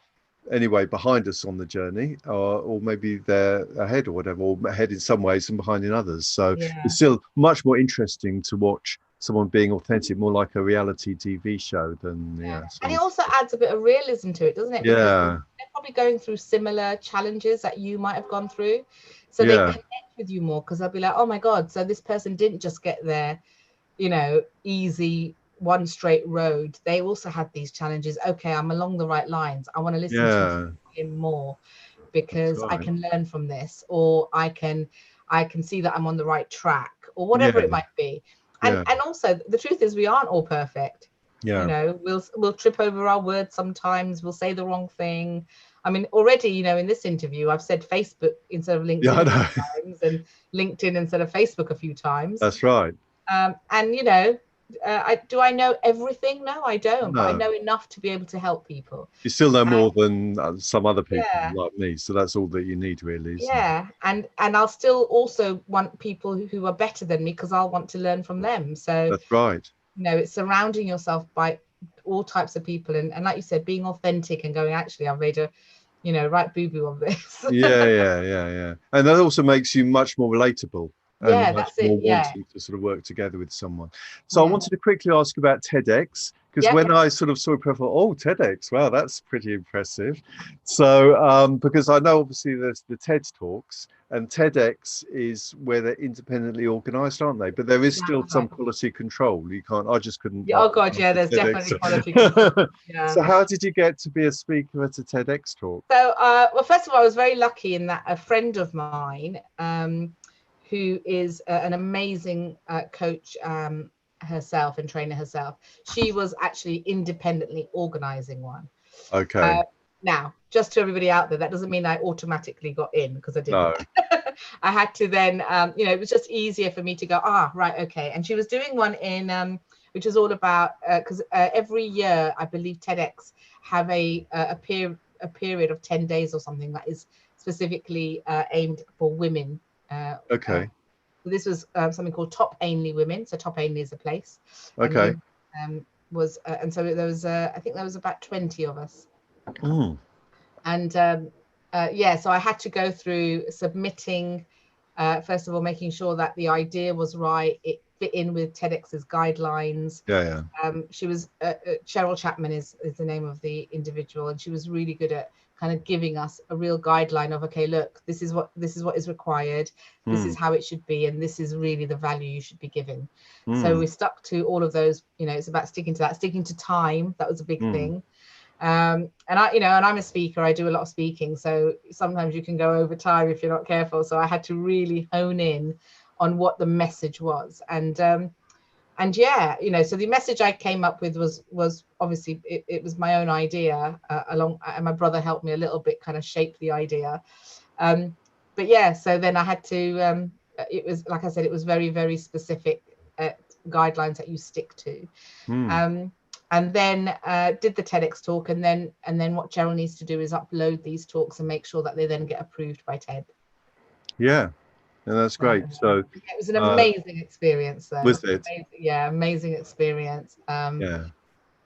anyway behind us on the journey, or maybe they're ahead or whatever, or ahead in some ways and behind in others. So it's still much more interesting to watch someone being authentic, more like a reality TV show than and it also adds a bit of realism to it, doesn't it? Because they're probably going through similar challenges that you might have gone through, so they connect with you more, because they'll be like, oh my god, so this person didn't just get there, you know, easy one straight road. They also had these challenges. Okay, I'm along the right lines. I want to listen to him more, because I can learn from this, or I can see that I'm on the right track, or whatever it might be. And also the truth is, we aren't all perfect. You know, we'll trip over our words sometimes, we'll say the wrong thing. I mean, already, you know, in this interview I've said Facebook instead of LinkedIn a few times, and LinkedIn instead of Facebook a few times. That's right. And you know, do I know everything? No, I don't. But I know enough to be able to help people. You still know more than some other people like me, so that's all that you need, really. And I'll still also want people who are better than me, because I'll want to learn from them. So that's right. You know, it's surrounding yourself by all types of people, and like you said, being authentic and going, actually, I've made a, you know, right boo-boo on this. yeah. And that also makes you much more relatable. And that's it. Wanting to sort of work together with someone. So I wanted to quickly ask about TEDx, because when I sort of saw your profile, oh, TEDx, wow, that's pretty impressive. So because I know obviously there's the TED Talks, and TEDx is where they're independently organized, aren't they? But there is still some quality control. You can't, I just couldn't. Oh god, there's definitely quality control. So how did you get to be a speaker at a TEDx talk? So well, first of all, I was very lucky in that a friend of mine, who is an amazing coach herself and trainer herself, she was actually independently organizing one. Okay. Now, just to everybody out there, that doesn't mean I automatically got in, because I didn't. No. I had to then, you know, it was just easier for me to go, right, okay. And she was doing one in, which is all about, because every year, I believe TEDx have a period of 10 days or something that is specifically aimed for women. Okay. This was something called Top Ainley Women. So Top Ainley is a place. Okay. And and so there was, I think there was about 20 of us. And so I had to go through submitting, first of all, making sure that the idea was right, it fit in with TEDx's guidelines. She was Cheryl Chapman is the name of the individual, and she was really good at kind of giving us a real guideline of, okay, look, this is what is required, this is how it should be, and this is really the value you should be giving. So we stuck to all of those. You know, it's about sticking to that, sticking to time. That was a big thing. And I, you know, and I'm a speaker, I do a lot of speaking, so sometimes you can go over time if you're not careful. So I had to really hone in on what the message was. And yeah, you know, so the message I came up with was obviously it was my own idea, and my brother helped me a little bit kind of shape the idea. But yeah, so then I had to, it was, like I said, it was very, very specific guidelines that you stick to. And then did the TEDx talk, and then what Cheryl needs to do is upload these talks and make sure that they then get approved by TED. Yeah, and that's great. So it was an amazing experience, though. Was it? Amazing experience. Yeah.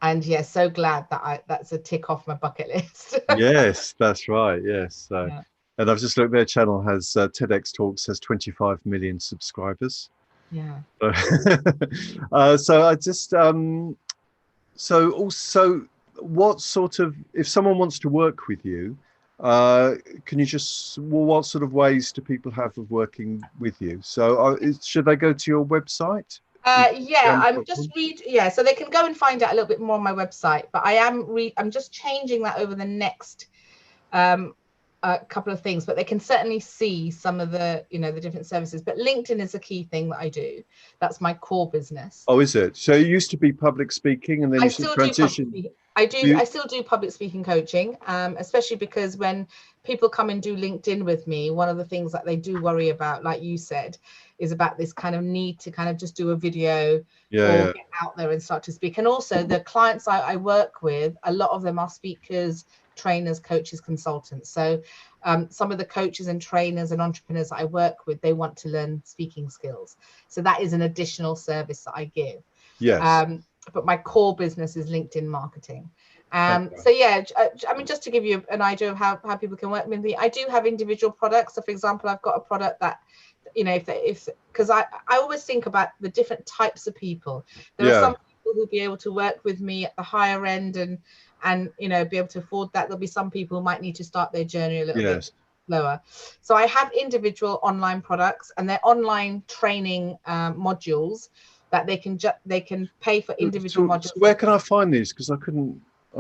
And yeah, so glad that that's a tick off my bucket list. Yes, that's right. Yes. So, and I've just looked. Their channel has TEDx Talks has 25 million subscribers. Yeah. So I just so also, what sort of, if someone wants to work with you, can you just, well, what sort of ways do people have of working with you? So should they go to your website? I'm just so they can go and find out a little bit more on my website, but I'm just changing that over the next couple of things, but they can certainly see some of the, you know, the different services. But LinkedIn is a key thing that I do. That's my core business. Oh, is it? So it used to be public speaking, and then you should transition. I do. I still do public speaking coaching, especially because when people come and do LinkedIn with me, one of the things that they do worry about, like you said, is about this kind of need to kind of just do a video or get out there and start to speak. And also the clients I work with, a lot of them are speakers, trainers, coaches, consultants. So some of the coaches and trainers and entrepreneurs that I work with, they want to learn speaking skills. So that is an additional service that I give. Yes. But my core business is LinkedIn marketing. So yeah, I mean, just to give you an idea of how people can work with me, I do have individual products. So for example, I've got a product that, you know, if because I always think about the different types of people. There are some people who'll be able to work with me at the higher end and you know, be able to afford that. There'll be some people who might need to start their journey a little bit lower. So I have individual online products, and they're online training modules that they can pay for individual modules. So where can I find these? Because I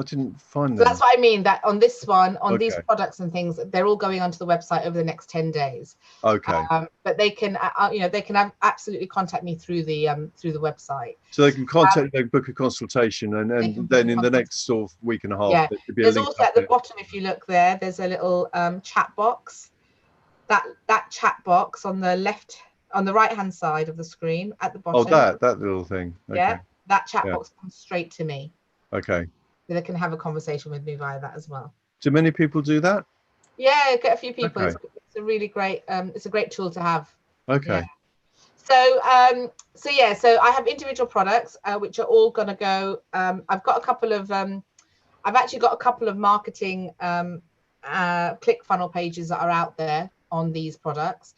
didn't find them. So that's what I mean, that on this one, on these products and things, they're all going onto the website over the next 10 days. Okay. But they can, you know, they can absolutely contact me through the website. So they can contact, they can book a consultation, and then in the next sort of week and a half, there could be there's also at the bottom, if you look there, there's a little chat box. That chat box on the left, on the right hand side of the screen at the bottom. Oh, that little thing. Okay. Yeah, that chat box comes straight to me. Okay. So they can have a conversation with me via that as well. Do many people do that? Yeah, get a few people. Okay. It's a really great it's a great tool to have. Okay. Yeah. So I have individual products which are all going to go. I've got a couple of I've actually got a couple of marketing click funnel pages that are out there on these products.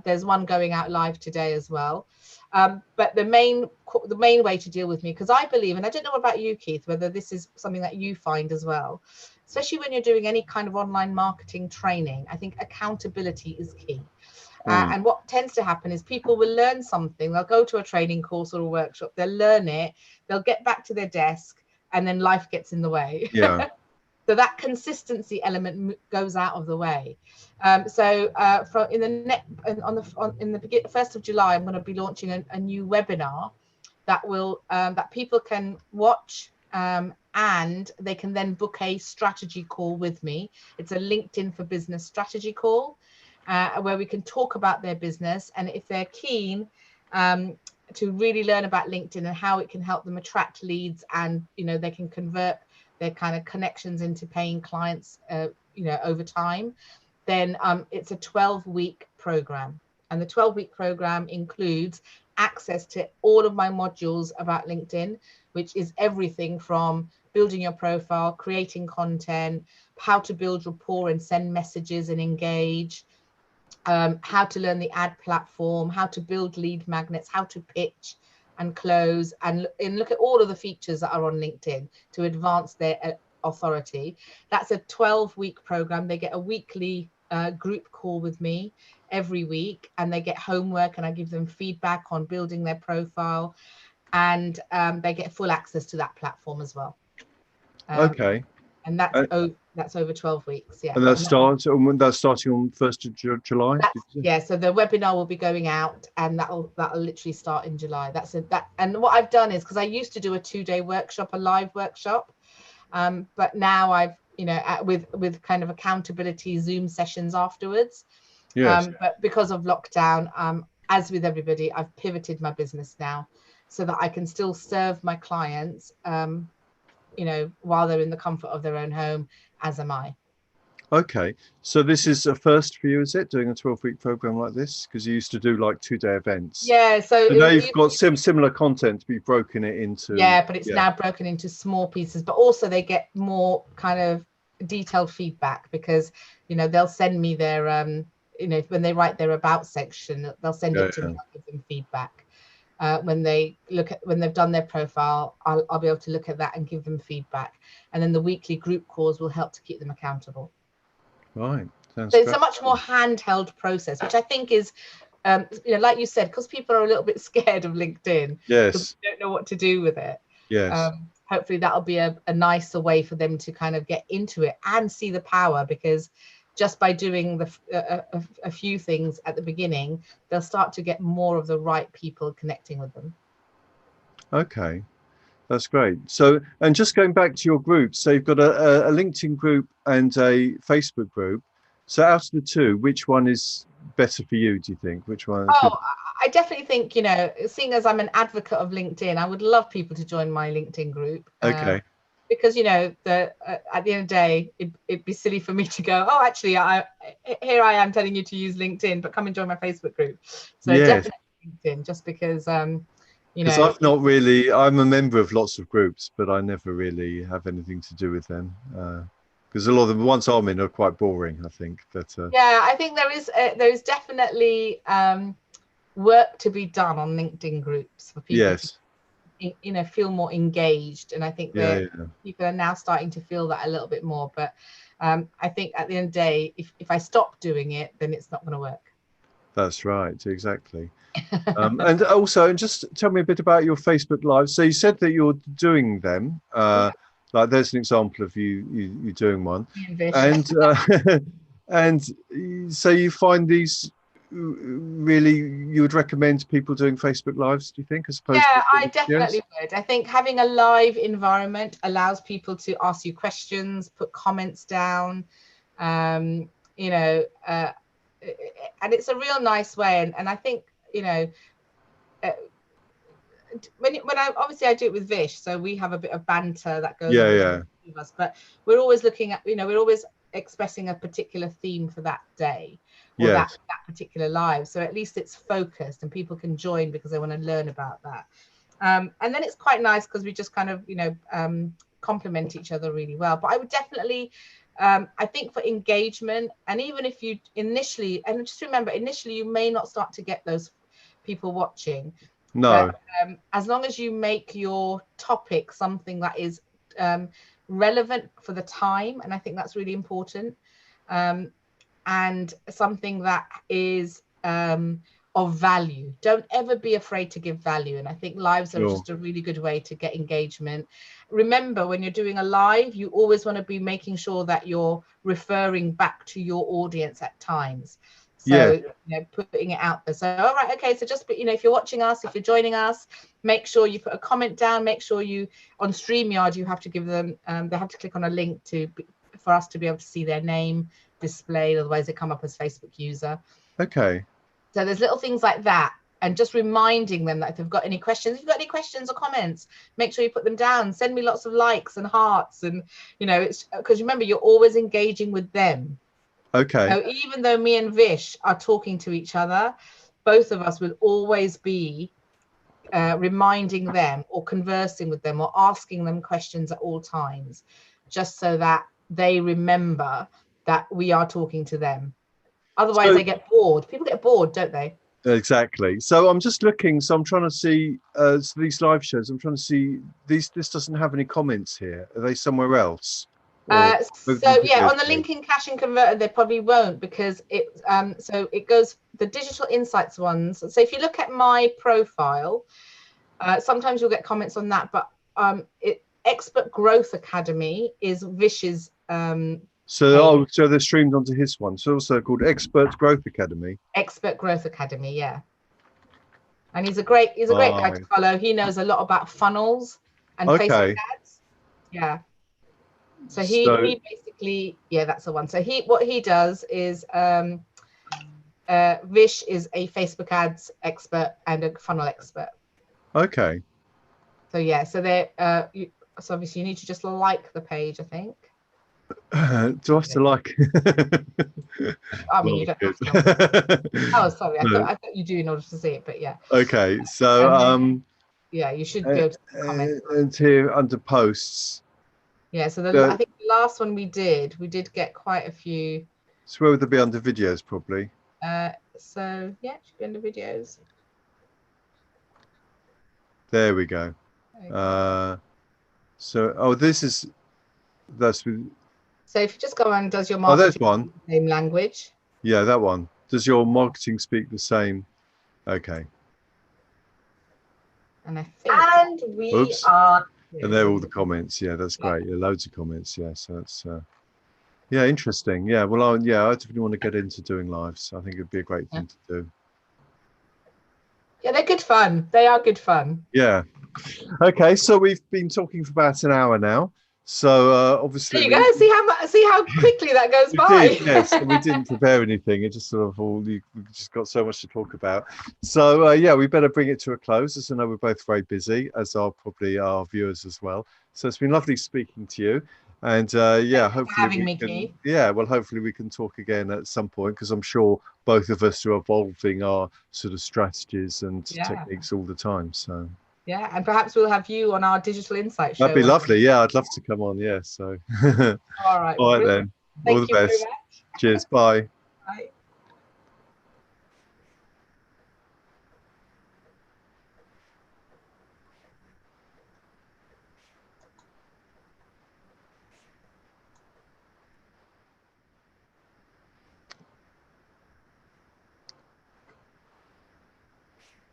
There's one going out live today as well. But the main way to deal with me, because I believe, and I don't know about you, Keith, whether this is something that you find as well, especially when you're doing any kind of online marketing training, I think accountability is key. And what tends to happen is people will learn something, they'll go to a training course or a workshop, they'll learn it, they'll get back to their desk, and then life gets in the way. Yeah. So that consistency element goes out of the way. So in the 1st of July, I'm going to be launching a new webinar that will that people can watch, and they can then book a strategy call with me. It's a LinkedIn for Business strategy call, where we can talk about their business, and if they're keen to really learn about LinkedIn and how it can help them attract leads, and you know, they can convert their kind of connections into paying clients, you know, over time, then it's a 12-week program. And the 12-week program includes access to all of my modules about LinkedIn, which is everything from building your profile, creating content, how to build rapport and send messages and engage, how to learn the ad platform, how to build lead magnets, how to pitch and close, and look at all of the features that are on LinkedIn to advance their authority. That's a 12-week program. They get a weekly group call with me every week, and they get homework, and I give them feedback on building their profile, and they get full access to that platform as well. Okay. And that's over 12 weeks. Yeah. And that's starting on 1st of July. Yeah. So the webinar will be going out, and that'll literally start in July. And what I've done is, because I used to do a 2-day workshop, a live workshop, but now I've, you know, with kind of accountability Zoom sessions afterwards. Yes. But because of lockdown, as with everybody, I've pivoted my business now so that I can still serve my clients, you know, while they're in the comfort of their own home, as am I. Okay, so this is a first for you, is it, doing a 12-week program like this? Because you used to do like 2-day events. Yeah, so now you've got similar content, but you've broken it into. Yeah, but it's now broken into small pieces, but also they get more kind of detailed feedback, because, you know, they'll send me their, you know, when they write their about section, they'll send it to me, I'll give them feedback. When they've done their profile, I'll be able to look at that and give them feedback, and then the weekly group calls will help to keep them accountable. Right. So it's a much more handheld process, which I think is, you know, like you said, because people are a little bit scared of LinkedIn. Yes. They don't know what to do with it. Yes. Hopefully that'll be a nicer way for them to kind of get into it and see the power, because just by doing a few things at the beginning, they'll start to get more of the right people connecting with them. Okay. That's great. So, and just going back to your group, so you've got a LinkedIn group and a Facebook group. So out of the two, which one is better for you, do you think? Which one? Oh, I definitely think, you know, seeing as I'm an advocate of LinkedIn, I would love people to join my LinkedIn group. Okay. Because, you know, at the end of the day, it'd be silly for me to go, oh, actually, here I am telling you to use LinkedIn, but come and join my Facebook group. So Yes. definitely LinkedIn, just because, you Because know, I've not really, I'm a member of lots of groups, but I never really have anything to do with them. Because a lot of the ones I'm in are quite boring, I think. But yeah, I think there is definitely work to be done on LinkedIn groups for people to, yes. you know, feel more engaged. And I think Yeah, that yeah. people are now starting to feel that a little bit more. But I think at the end of the day, if I stop doing it, then it's not going to work. That's right. Exactly. And also, and just tell me a bit about your Facebook Live. So you said that you're doing them. Yeah, Like there's an example of you doing one, me and Vish. and and so you find these really you would recommend people doing Facebook Lives, do you think, as opposed to Yeah, I videos? definitely would. I think having a live environment allows people to ask you questions, put comments down, you know, and it's a real nice way. And I think, you know, uh, when I obviously I do it with Vish, so we have a bit of banter that goes Yeah, on yeah, between us, but we're always looking at, you know, we're always expressing a particular theme for that day or yes, that particular live. So at least it's focused and people can join because they want to learn about that. And then it's quite nice because we just kind of, you know, complement each other really well. But I would definitely, I think for engagement, and even if you initially, and just remember, initially you may not start to get those people watching, no, but as long as you make your topic something that is relevant for the time, and I think that's really important, and something that is of value. Don't ever be afraid to give value. And I think lives are sure, just a really good way to get engagement. Remember, when you're doing a live, you always want to be making sure that you're referring back to your audience at times. So, yes, you know, putting it out there. So, all right, okay. So just, you know, if you're watching us, if you're joining us, make sure you put a comment down. Make sure you, on StreamYard, you have to give them, they have to click on a link for us to be able to see their name displayed. Otherwise, they come up as Facebook user. okay, So there's little things like that. And just reminding them that if they've got any questions, if you've got any questions or comments, make sure you put them down. Send me lots of likes and hearts. And, you know, it's because remember, you're always engaging with them. okay. So even though me and Vish are talking to each other, both of us will always be reminding them or conversing with them or asking them questions at all times, just so that they remember that we are talking to them. Otherwise, So they get bored. People get bored, don't they? exactly. So I'm just looking. So I'm trying to see so these live shows. I'm trying to see these. This doesn't have any comments here. Are they somewhere else? Or with the So yeah, videos on the go? linking cache and converter, they probably won't because it so it goes the digital insights ones. So if you look at my profile, sometimes you'll get comments on that, but Expert Growth Academy is Vish's So page. oh, so they're streamed onto his one. So also called Expert Growth Academy. Expert Growth Academy, yeah. And he's a great guy to Right. follow. He knows a lot about funnels and Facebook Okay. ads. Yeah. So So he basically, yeah, that's the one. So what he does is Vish is a Facebook ads expert and a funnel expert. okay. So yeah, so so obviously you need to just like the page, I think. Do I have to like? I mean, you Well, don't good. have to obviously. Oh, sorry, No. I thought you do in order to see it, but yeah. Okay. So And then yeah, you should be able to comment. and here under posts. Yeah, so I Uh, think the last one we did get quite a few. so where would they be under videos probably? So yeah, it should be under videos. There we go. Okay. So oh, that's with. So if you just go on, does your Oh, there's marketing one. the same language? Yeah, that one. Does your marketing speak the same? Okay. And I think, And we Oops. are. And yeah, they're there all you the go. comments. Yeah, that's Yeah. great. Yeah, loads of comments. Yeah, so that's yeah, interesting. Yeah, well, I definitely want to get into doing lives. I think it'd be a great Yeah. thing to do. Yeah, they're good fun. They are good fun. Yeah. Okay, so we've been talking for about an hour now. So obviously There you go. See how quickly that goes we by. did, yes. We didn't prepare anything. It just sort of we just got so much to talk about. So yeah, we better bring it to a close, as I know we're both very busy, as are probably our viewers as well. So it's been lovely speaking to you, and yeah, hopefully Having we me, can. Keith. Yeah, well, hopefully we can talk again at some point, because I'm sure both of us are evolving our sort of strategies and Yeah. techniques all the time. So. Yeah, and perhaps we'll have you on our digital insight That'd show. be lovely. Yeah, I'd love to come on. Yeah. So, All right. all right Brilliant. then. All the Thank you very best. much. Cheers. Bye. Bye.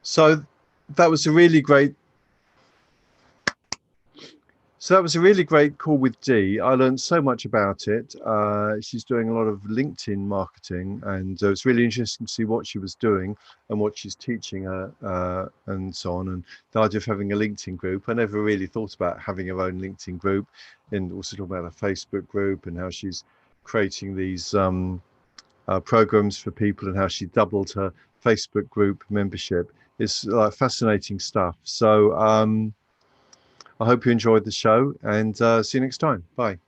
So that was a really great. So that was a really great call with Dee. I learned so much about it. She's doing a lot of LinkedIn marketing, and it's really interesting to see what she was doing and what she's teaching and so on. And the idea of having a LinkedIn group, I never really thought about having her own LinkedIn group, and also talking about a Facebook group and how she's creating these programs for people and how she doubled her Facebook group membership. It's like fascinating stuff. So I hope you enjoyed the show, and see you next time. Bye.